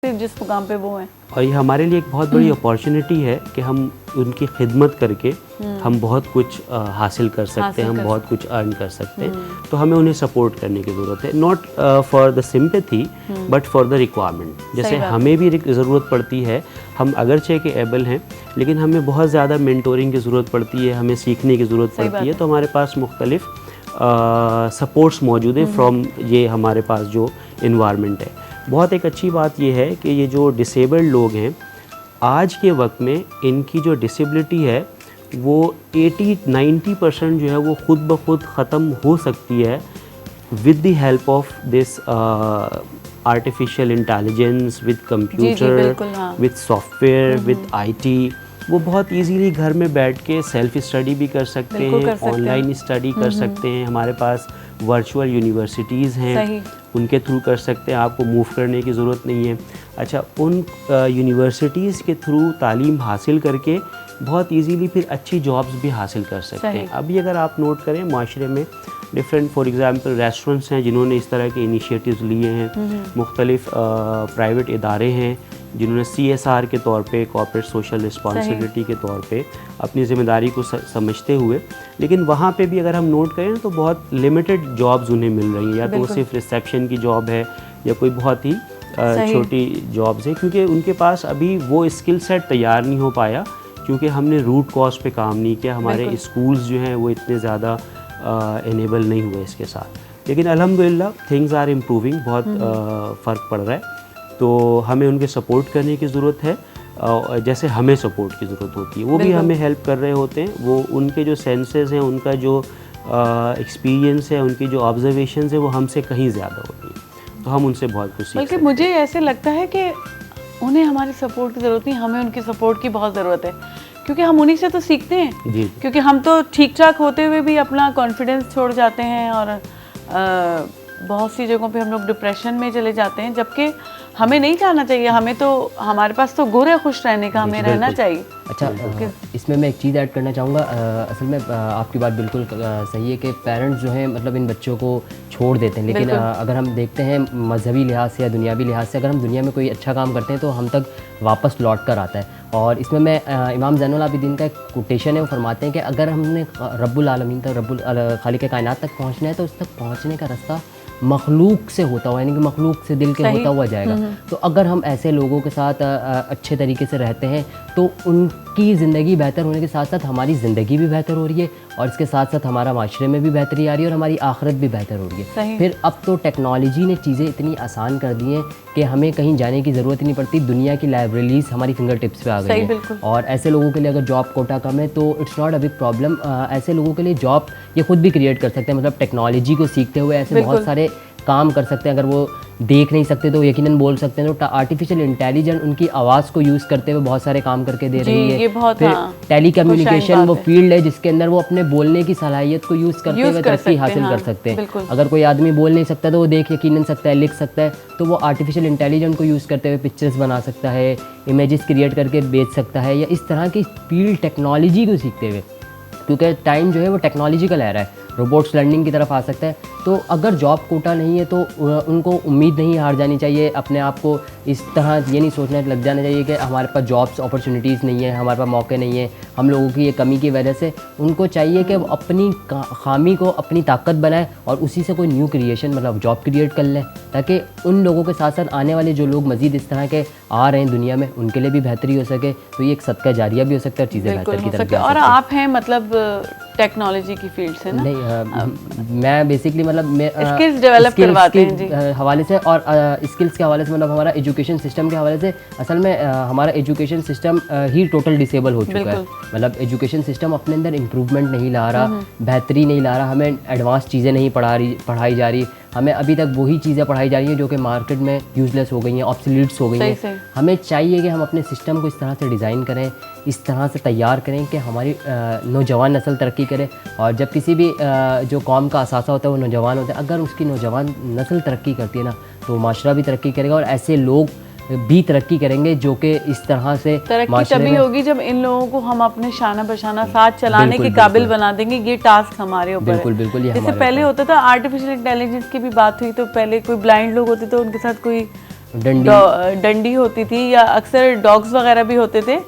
जिस मुकाम पे वो हैं और ये हमारे लिए एक बहुत बड़ी अपॉर्चुनिटी है कि हम उनकी खिदमत करके हम बहुत कुछ हासिल कर सकते हैं, हम बहुत कुछ अर्न कर सकते हैं। तो हमें उन्हें सपोर्ट करने की ज़रूरत है, not for the sympathy but for the requirement. जैसे हमें भी ज़रूरत पड़ती है, हम अगरचे के एबल हैं लेकिन हमें बहुत ज़्यादा मेंटोरिंग की ज़रूरत पड़ती है, हमें सीखने की ज़रूरत पड़ती है। तो हमारे पास मुख्तलिफ सपोर्ट्स मौजूद है फ्रॉम ये हमारे पास जो इन्वायरमेंट है। बहुत एक अच्छी बात ये है कि ये जो डिसेबल्ड लोग हैं आज के वक्त में इनकी जो डिसेबिलिटी है वो 80-90% जो है वो खुद ब खुद ख़त्म हो सकती है with the help of this artificial intelligence, with computer, with software, with IT. वो बहुत इजीली घर में बैठ के सेल्फ स्टडी भी कर सकते हैं, ऑनलाइन स्टडी कर सकते हैं। हमारे पास वर्चुअल यूनिवर्सिटीज़ हैं, उनके थ्रू कर सकते हैं, आपको मूव करने की ज़रूरत नहीं है। अच्छा, उन यूनिवर्सिटीज़ के थ्रू तालीम हासिल करके बहुत इजीली फिर अच्छी जॉब्स भी हासिल कर सकते हैं। अभी अगर आप नोट करें माशरे में डिफरेंट फॉर एग्ज़ाम्पल रेस्टोरेंट्स हैं जिन्होंने इस तरह के इनिशिएटिव्स लिए हैं, मुख्तलिफ प्राइवेट इदारे हैं जिन्होंने CSR के तौर पे, कॉर्पोरेट सोशल रिस्पॉन्सिबिलिटी के तौर पे अपनी ज़िम्मेदारी को समझते हुए, लेकिन वहाँ पे भी अगर हम नोट करें तो बहुत लिमिटेड जॉब्स उन्हें मिल रही हैं, या तो वो सिर्फ रिसेप्शन की जॉब है या कोई बहुत ही छोटी जॉब्स है, क्योंकि उनके पास अभी वो स्किल सेट तैयार नहीं हो पाया, क्योंकि हमने रूट कॉज पे काम नहीं किया, हमारे स्कूल्स जो हैं वो इतने ज़्यादा इनेबल नहीं हुए इसके साथ। लेकिन अल्हम्दुलिल्लाह थिंग्स आर इम्प्रूविंग, बहुत फ़र्क पड़ रहा है, तो हमें उनके सपोर्ट करने की ज़रूरत है, जैसे हमें सपोर्ट की ज़रूरत होती है, वो भी हमें हेल्प कर रहे होते हैं। वो उनके जो सेंसेस हैं, उनका जो एक्सपीरियंस है, उनकी जो ऑब्जर्वेशन है, वो हमसे कहीं ज़्यादा होती है, तो हम उनसे बहुत कुछ सीख सकते हैं। मुझे ऐसे लगता है कि उन्हें हमारी सपोर्ट की ज़रूरत नहीं, हमें उनकी सपोर्ट की बहुत ज़रूरत है, क्योंकि हम उन्हीं से तो सीखते हैं। जी। क्योंकि हम तो ठीक ठाक होते हुए भी अपना कॉन्फिडेंस छोड़ जाते हैं और बहुत सी जगहों पे हम लोग डिप्रेशन में चले जाते हैं, जबकि हमें नहीं जाना चाहिए। हमें तो, हमारे पास तो गुर है खुश रहने का, हमें रहना चाहिए। अच्छा, इसमें मैं एक चीज़ ऐड करना चाहूँगा। असल में आपकी बात बिल्कुल सही है कि पेरेंट्स जो हैं मतलब इन बच्चों को छोड़ देते हैं, लेकिन अगर हम देखते हैं मजहबी लिहाज से या दुनियावी लिहाज से, अगर हम दुनिया में कोई अच्छा काम करते हैं तो हम तक वापस लौट कर आता है। और इसमें मैं इमाम ज़ैनुल आबिदीन का एक कोटेशन है, वो फरमाते हैं कि अगर हमने रब्बुल आलमीन तक, रब्बुल खालिक कायनात तक पहुँचना है तो उस तक पहुँचने का रास्ता मखलूक से होता हुआ, यानी कि मखलूक से दिल के होता हुआ जाएगा। तो अगर हम ऐसे लोगों के साथ अच्छे तरीके से रहते हैं तो उनकी ज़िंदगी बेहतर होने के साथ साथ हमारी ज़िंदगी भी बेहतर हो रही है, और इसके साथ साथ हमारा माशरे में भी बेहतरी आ रही है और हमारी आखिरत भी बेहतर हो रही है। फिर अब तो टेक्नोलॉजी ने चीज़ें इतनी आसान कर दी हैं कि हमें कहीं जाने की ज़रूरत ही नहीं पड़ती, दुनिया की लाइब्रेरीज हमारी फिंगर टिप्स पे आ गई हैं। और ऐसे लोगों के लिए अगर जॉब कोटा कम है तो it's not a big problem, ऐसे लोगों के लिए जॉब ये खुद भी क्रिएट कर सकते हैं। मतलब टेक्नोलॉजी को सीखते हुए ऐसे बहुत सारे काम कर सकते हैं। अगर वो देख नहीं सकते तो यकीनन बोल सकते हैं, तो आर्टिफिशियल इंटेलिजेंस उनकी आवाज़ को यूज़ करते हुए बहुत सारे काम करके दे रही है। ये बहुत, फिर टेली कम्युनिकेशन वो फील्ड है जिसके अंदर वो अपने बोलने की सलाहियत को यूज़ करते हुए तरक्की हासिल कर सकते हैं। अगर कोई आदमी बोल नहीं सकता तो वो देख यकीनन सकता है, लिख सकता है, तो वो आर्टिफिशियल इंटेलिजेंस को यूज़ करते हुए पिक्चर्स बना सकता है, इमेजेस क्रिएट करके बेच सकता है, या इस तरह की फील्ड टेक्नोलॉजी को सीखते हुए, क्योंकि टाइम जो है वो टेक्नोलॉजी का लहरा है, रोबोट्स लर्निंग की तरफ आ सकता है। तो अगर जॉब कोटा नहीं है तो उनको उम्मीद नहीं हार जानी चाहिए, अपने आप को इस तरह ये नहीं सोचना लग जाना चाहिए कि हमारे पास जॉब्स अपॉर्चुनिटीज़ नहीं है, हमारे पास मौके नहीं है, हम लोगों की ये कमी की वजह से। उनको चाहिए कि वो अपनी खामी को अपनी ताकत बनाए और उसी से कोई न्यू क्रिएशन मतलब जॉब क्रिएट कर लें, ताकि उन लोगों के साथ साथ आने वाले जो लोग मज़ीद इस तरह के आ रहे हैं दुनिया में उनके लिए भी बेहतरी हो सके। तो ये एक सदका जारिया भी हो सकता है और चीज़ें बेहतर की तरफ जा सकती हैं। और आप हैं मतलब टेक्नोलॉजी की फील्ड से ना? नहीं, मैं बेसिकली मतलब मैं स्किल्स डेवलप करवाते हैं जी हवाले से, और स्किल्स के हवाले से मतलब हमारा एजुकेशन सिस्टम के हवाले से असल में हमारा एजुकेशन सिस्टम ही टोटल डिसेबल हो चुका है। मतलब एजुकेशन सिस्टम अपने अंदर इम्प्रूवमेंट नहीं ला रहा, बेहतरी नहीं ला रहा, हमें एडवांस चीज़ें नहीं पढ़ाई जा रही, हमें अभी तक वही चीज़ें पढ़ाई जा रही हैं जो कि मार्केट में यूजलेस हो गई हैं, ऑब्सोलीट्स हो गई हैं। हमें चाहिए कि हम अपने सिस्टम को इस तरह से डिज़ाइन करें, इस तरह से तैयार करें कि हमारी नौजवान नस्ल तरक्की करे। और जब किसी भी जो कौम का असासा होता है वो नौजवान होता है, अगर उसकी नौजवान नस्ल तरक्की करती है ना तो माशरा भी तरक्की करेगा और ऐसे लोग भी तरक्की करेंगे जो कि इस तरह से तरक्की तभी होगी जब इन लोगों को हम अपने शाना बशाना साथ चलाने के काबिल बना देंगे। ये टास्क हमारे ऊपर है। बिल्कुल जैसे पहले होता था, आर्टिफिशियल इंटेलिजेंस की भी बात हुई तो पहले कोई ब्लाइंड लोग होते थे, उनके साथ कोई डंडी होती थी, या अक्सर डॉग्स वगैरह भी होते थे।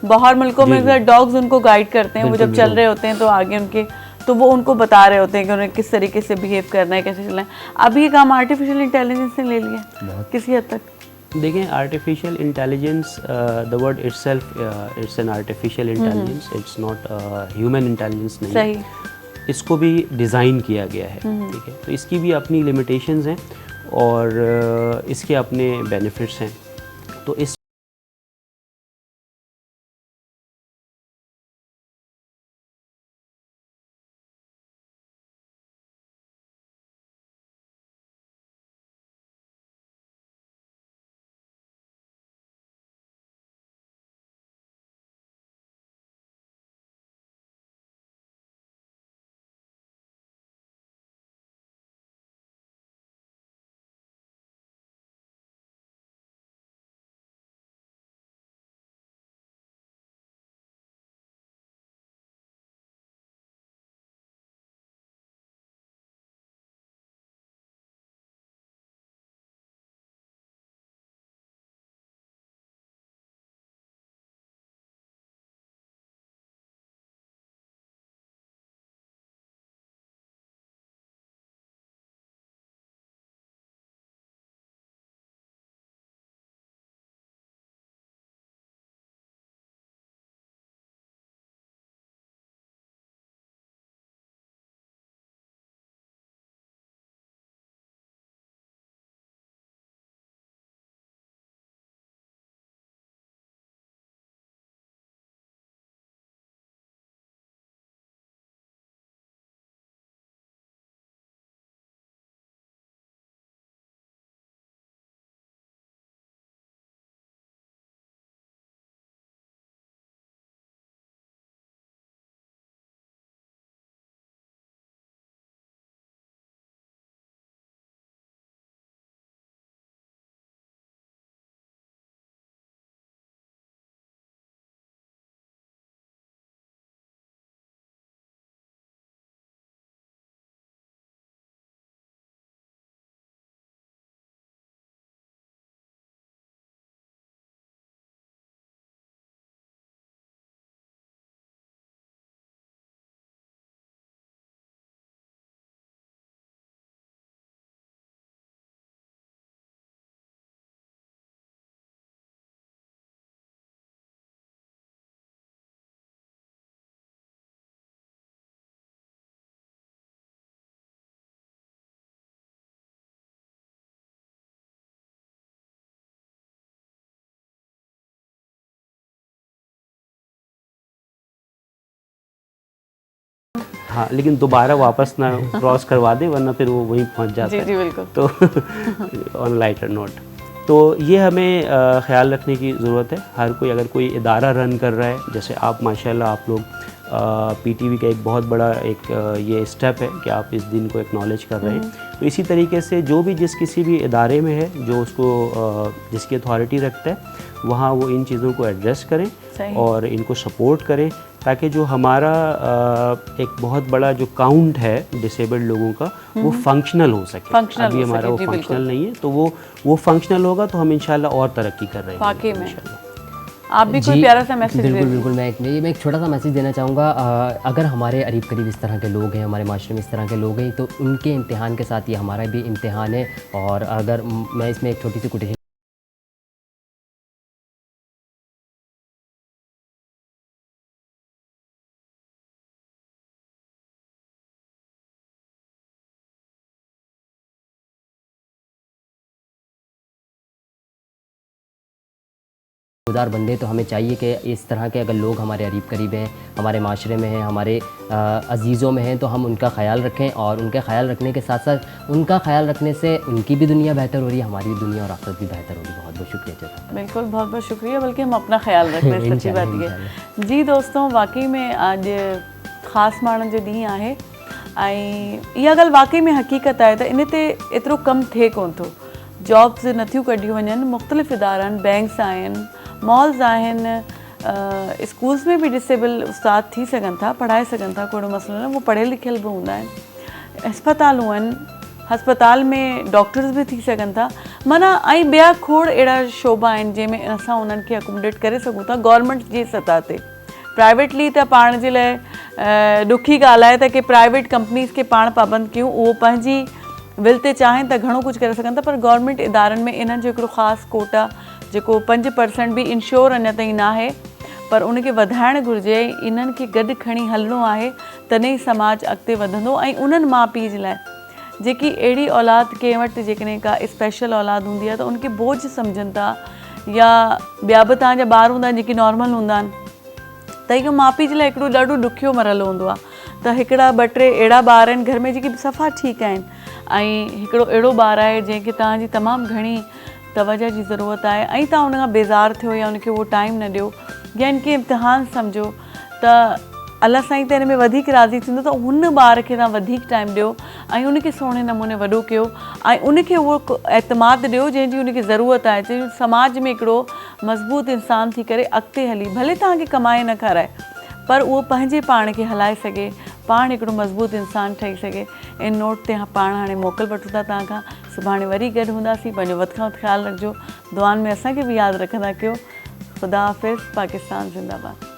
बाहर मुल्कों में डॉग्स उनको गाइड करते हैं, वो जब चल रहे होते हैं तो आगे उनके, तो वो उनको बता रहे होते हैं कि उन्हें किस तरीके से बिहेव करना है, कैसे चलना है। अब ये काम आर्टिफिशियल इंटेलिजेंस ने ले लिया किसी हद तक। देखें, artificial intelligence, the word itself it's an artificial intelligence, it's not human intelligence नहीं। सही। इसको भी डिज़ाइन किया गया है, ठीक है, तो इसकी भी अपनी लिमिटेशंस हैं और इसके अपने बेनिफिट्स हैं। तो इस हाँ, लेकिन दोबारा वापस ना क्रॉस करवा दे, वरना फिर वो वहीं पहुंच जाता जी, है। जी, बिल्कुल। तो ऑन लाइटर नोट, तो ये हमें ख्याल रखने की ज़रूरत है। हर कोई, अगर कोई इदारा रन कर रहा है, जैसे आप माशाल्लाह आप लोग पीटीवी का एक बहुत बड़ा एक ये स्टेप है कि आप इस दिन को एक्नॉलेज कर रहे हैं। तो इसी तरीके से जो भी जिस किसी भी इदारे में है, जो उसको जिसकी अथॉरिटी रखता है, वहाँ वो इन चीज़ों को एड्रेस करें और इनको सपोर्ट करें, ताकि जो हमारा एक बहुत बड़ा जो काउंट है डिसेबल्ड लोगों का, वो फंक्शनल हो सके। अभी हमारा वो फंक्शनल नहीं है, तो वो फंक्शनल होगा तो हम इंशाल्लाह और तरक्की कर रहे हैं। वाकई में आप भी कोई प्यारा सा मैसेज बिल्कुल बिल्कुल, मैं एक छोटा सा मैसेज देना चाहूँगा। अगर हमारे करीब करीब इस तरह के लोग हैं, हमारे माशरे में इस तरह के लोग हैं, तो उनके इम्तिहान के साथ ये हमारा भी इम्तिहान है। और अगर मैं इसमें एक छोटी सी कोटेशन गुजार बंदे, तो हमें चाहिए कि इस तरह के अगर लोग हमारे करीब करीब हैं, हमारे माशरे में हैं, हमारे अजीज़ों में हैं, तो हम उनका ख्याल रखें। और उनका ख्याल रखने के साथ साथ उनका ख्याल रखने से उनकी भी दुनिया बेहतर हो रही है, हमारी भी दुनिया और आखिरत भी बेहतर हो रही है। बहुत बहुत शुक्रिया जज़ाक। बिल्कुल, बहुत बहुत शुक्रिया, बल्कि हम अपना ख्याल रख रहे हैं, सच्ची बात ये। जी दोस्तों, वाकई में आज ख़ासि माण्हुनि जो ॾींहुं आहे ऐं इहा ॻाल्हि वाकई में हक़ीक़त आहे त इन ते एतिरो कमु थिए कोन थो। जॉब्स नथियूं कढियूं वञनि, मुख़्तलिफ़ इदारा आहिनि, बैंक्स आहिनि, मॉल्स आहिनि, स्कूल्स में भी डिसेबल उस्ताद थी सघनि था, पढ़ाए सघनि था, कोई मसइलो न, वो पढ़ियल लिखियल बि हूंदा आहिनि। अस्पतालूं आहिनि, हस्पताल में डॉक्टर्स भी थी सघनि था, माना ऐं ॿिया खोड़ अहिड़ा शोबा आहिनि जंहिंमें असां उन्हनि खे अकोमोडेट करे सघूं था गवर्नमेंट जी सतह ते। प्राइवेटली त पाण जे लाइ ॾुखी ॻाल्हि आहे त की प्राइवेट कंपनीज़ खे पाण पाबंद कयूं, उहो पंहिंजी विल ते चाहिनि त घणो कुझु करे सघनि था, पर गवर्नमेंट इदारनि में इन्हनि जो हिकिड़ो ख़ासि कोटा जेको 5% भी इंश्योर अञा ताईं न आहे, पर उनखे वधाइणु घुरिजे। इन्हनि खे गॾु खणी हलणो आहे, तॾहिं समाज अॻिते वधंदो। ऐं उन्हनि माउ पीउ जे लाइ जेकी अहिड़ी औलाद कंहिं वटि जेकॾहिं का स्पेशल औलाद हूंदी आहे त उनखे बोझ सम्झनि था, या ॿिया बि तव्हांजा ॿार हूंदा आहिनि जेकी नॉर्मल हूंदा आहिनि, त इहो माउ पीउ जे लाइ हिकिड़ो ॾाढो ॾुखियो मरहलो हूंदो आहे त हिकिड़ा 2-3 अहिड़ा ॿार आहिनि घर में जेके सफ़ा ठीकु आहिनि, ऐं हिकिड़ो अहिड़ो ॿारु आहे जंहिंखे तव्हांजी तमामु घणी तवजह जी ज़रूरत आहे, ऐं तव्हां उन खां बेज़ार थियो या उनखे उहो टाइम न ॾियो, या इनखे इम्तिहान सम्झो त अलाह साईं त हिन में वधीक राज़ी थींदो, त हुन ॿार खे तव्हां वधीक टाइम ॾियो ऐं उनखे सुहिणे नमूने वॾो कयो, ऐं उनखे उहो एतमाद ॾियो जंहिंजी उनखे ज़रूरत आहे, जंहिं समाज में हिकिड़ो मज़बूत इंसान थी करे अॻिते हली, भले तव्हांखे कमाए न खाराए, पर उहो पंहिंजे पाण खे हलाए सघे, पाण हिकिड़ो मज़बूत इंसान ठही सघे। इन नोट ते पाण हाणे मोकल वठूं था तव्हां खां, सुभाणे वरी गॾु हूंदासीं। पंहिंजो वधि खां वधि ख़्यालु रखिजो, दुआनि में असांखे बि यादि रखंदा कयो। ख़ुदा हाफ़िज़, पाकिस्तान ज़िंदाबाद।